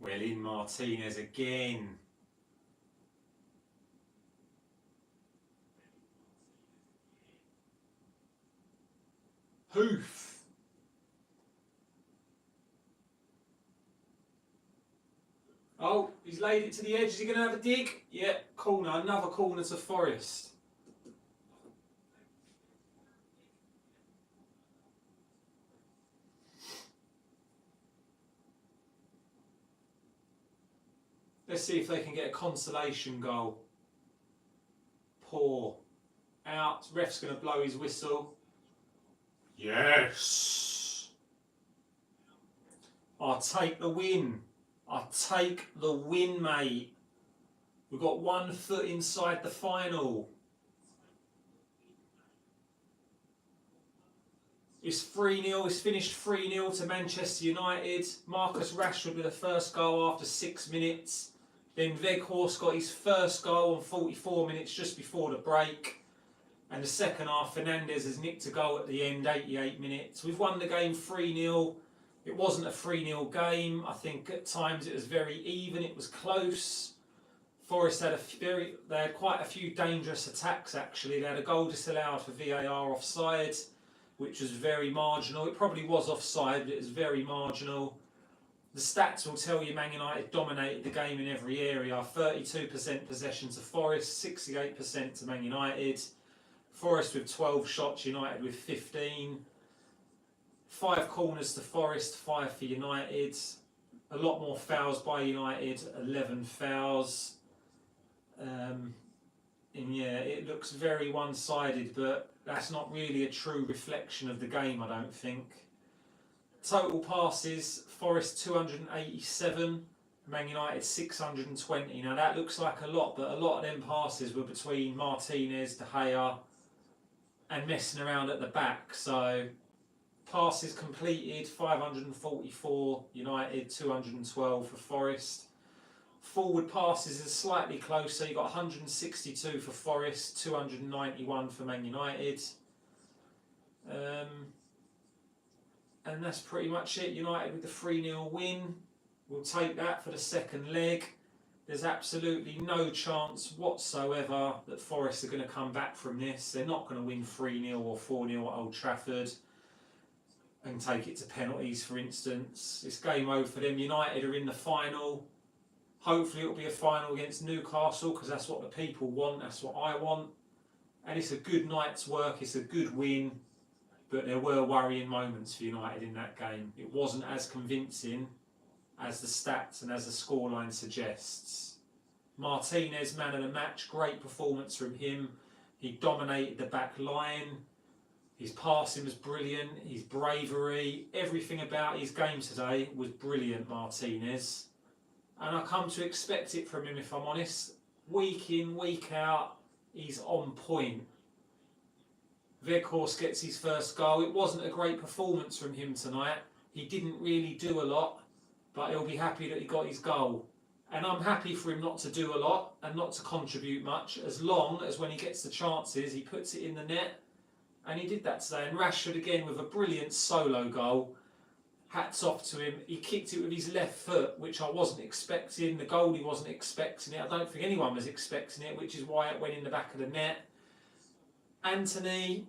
Well, in Martinez again. Hoof. Oh, he's laid it to the edge. Is he going to have a dig? Yeah, corner. Another corner to Forest. Let's see if they can get a consolation goal. Poor. Out. Ref's going to blow his whistle. Yes. I'll take the win. I'll take the win, mate. We've got 1 foot inside the final. It's 3-0. It's finished 3-0 to Manchester United. Marcus Rashford with the first goal after 6 minutes. Then Weghorst got his first goal on 44 minutes just before the break. And the second half, Fernandez has nicked a goal at the end, 88 minutes. We've won the game 3-0. It wasn't a 3-0 game. I think at times it was very even. It was close. Forest had they had quite a few dangerous attacks actually. They had a goal disallowed for VAR offside, which was very marginal. It probably was offside, but it was very marginal. The stats will tell you Man United dominated the game in every area. 32% possession to Forest, 68% to Man United. Forest with 12 shots, United with 15. 5 corners to Forest, 5 for United. A lot more fouls by United, 11 fouls. And yeah, it looks very one-sided, but that's not really a true reflection of the game, I don't think. Total passes, Forest 287, Man United 620. Now that looks like a lot, but a lot of them passes were between Martinez, De Gea and messing around at the back. So passes completed, 544, United 212 for Forest. Forward passes is slightly closer, you've got 162 for Forest, 291 for Man United. And that's pretty much it. United with the 3-0 win. We'll take that for the second leg. There's absolutely no chance whatsoever that Forest are going to come back from this. They're not going to win 3-0 or 4-0 at Old Trafford and take it to penalties, for instance. It's game over for them. United are in the final. Hopefully it'll be a final against Newcastle because that's what the people want. That's what I want. And it's a good night's work. It's a good win. But there were worrying moments for United in that game. It wasn't as convincing as the stats and as the scoreline suggests. Martinez, man of the match, great performance from him. He dominated the back line. His passing was brilliant. His bravery, everything about his game today was brilliant, Martinez. And I come to expect it from him, if I'm honest. Week in, week out, he's on point. Weghorst gets his first goal. It wasn't a great performance from him tonight. He didn't really do a lot, but he'll be happy that he got his goal. And I'm happy for him not to do a lot and not to contribute much, as long as when he gets the chances, he puts it in the net. And he did that today. And Rashford again with a brilliant solo goal. Hats off to him. He kicked it with his left foot, which I wasn't expecting. The goalie wasn't expecting it. I don't think anyone was expecting it, which is why it went in the back of the net. Anthony,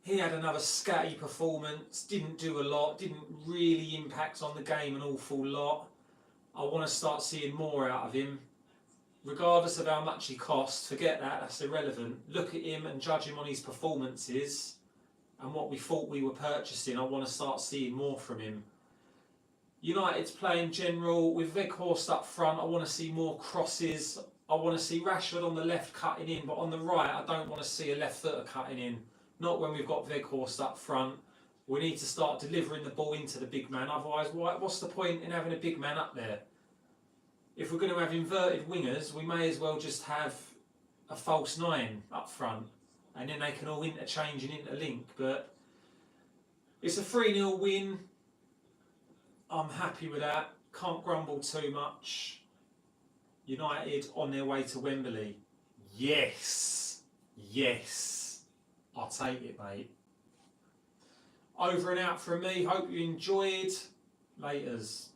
he had another scatty performance, didn't do a lot, didn't really impact on the game an awful lot. I want to start seeing more out of him. regardless of how much he costs, forget that, that's irrelevant. Look at him and judge him on his performances and what we thought we were purchasing. I want to start seeing more from him. United's playing general with Weghorst up front. I want to see more crosses. I want to see Rashford on the left cutting in, but on the right I don't want to see a left footer cutting in. Not when we've got Weghorst up front. We need to start delivering the ball into the big man. Otherwise, what's the point in having a big man up there? If we're going to have inverted wingers, we may as well just have a false nine up front, and then they can all interchange and interlink. But it's a 3-0 win. I'm happy with that. Can't grumble too much. United on their way to Wembley. Yes. Yes. I'll take it, mate. Over and out from me. Hope you enjoyed. Laters.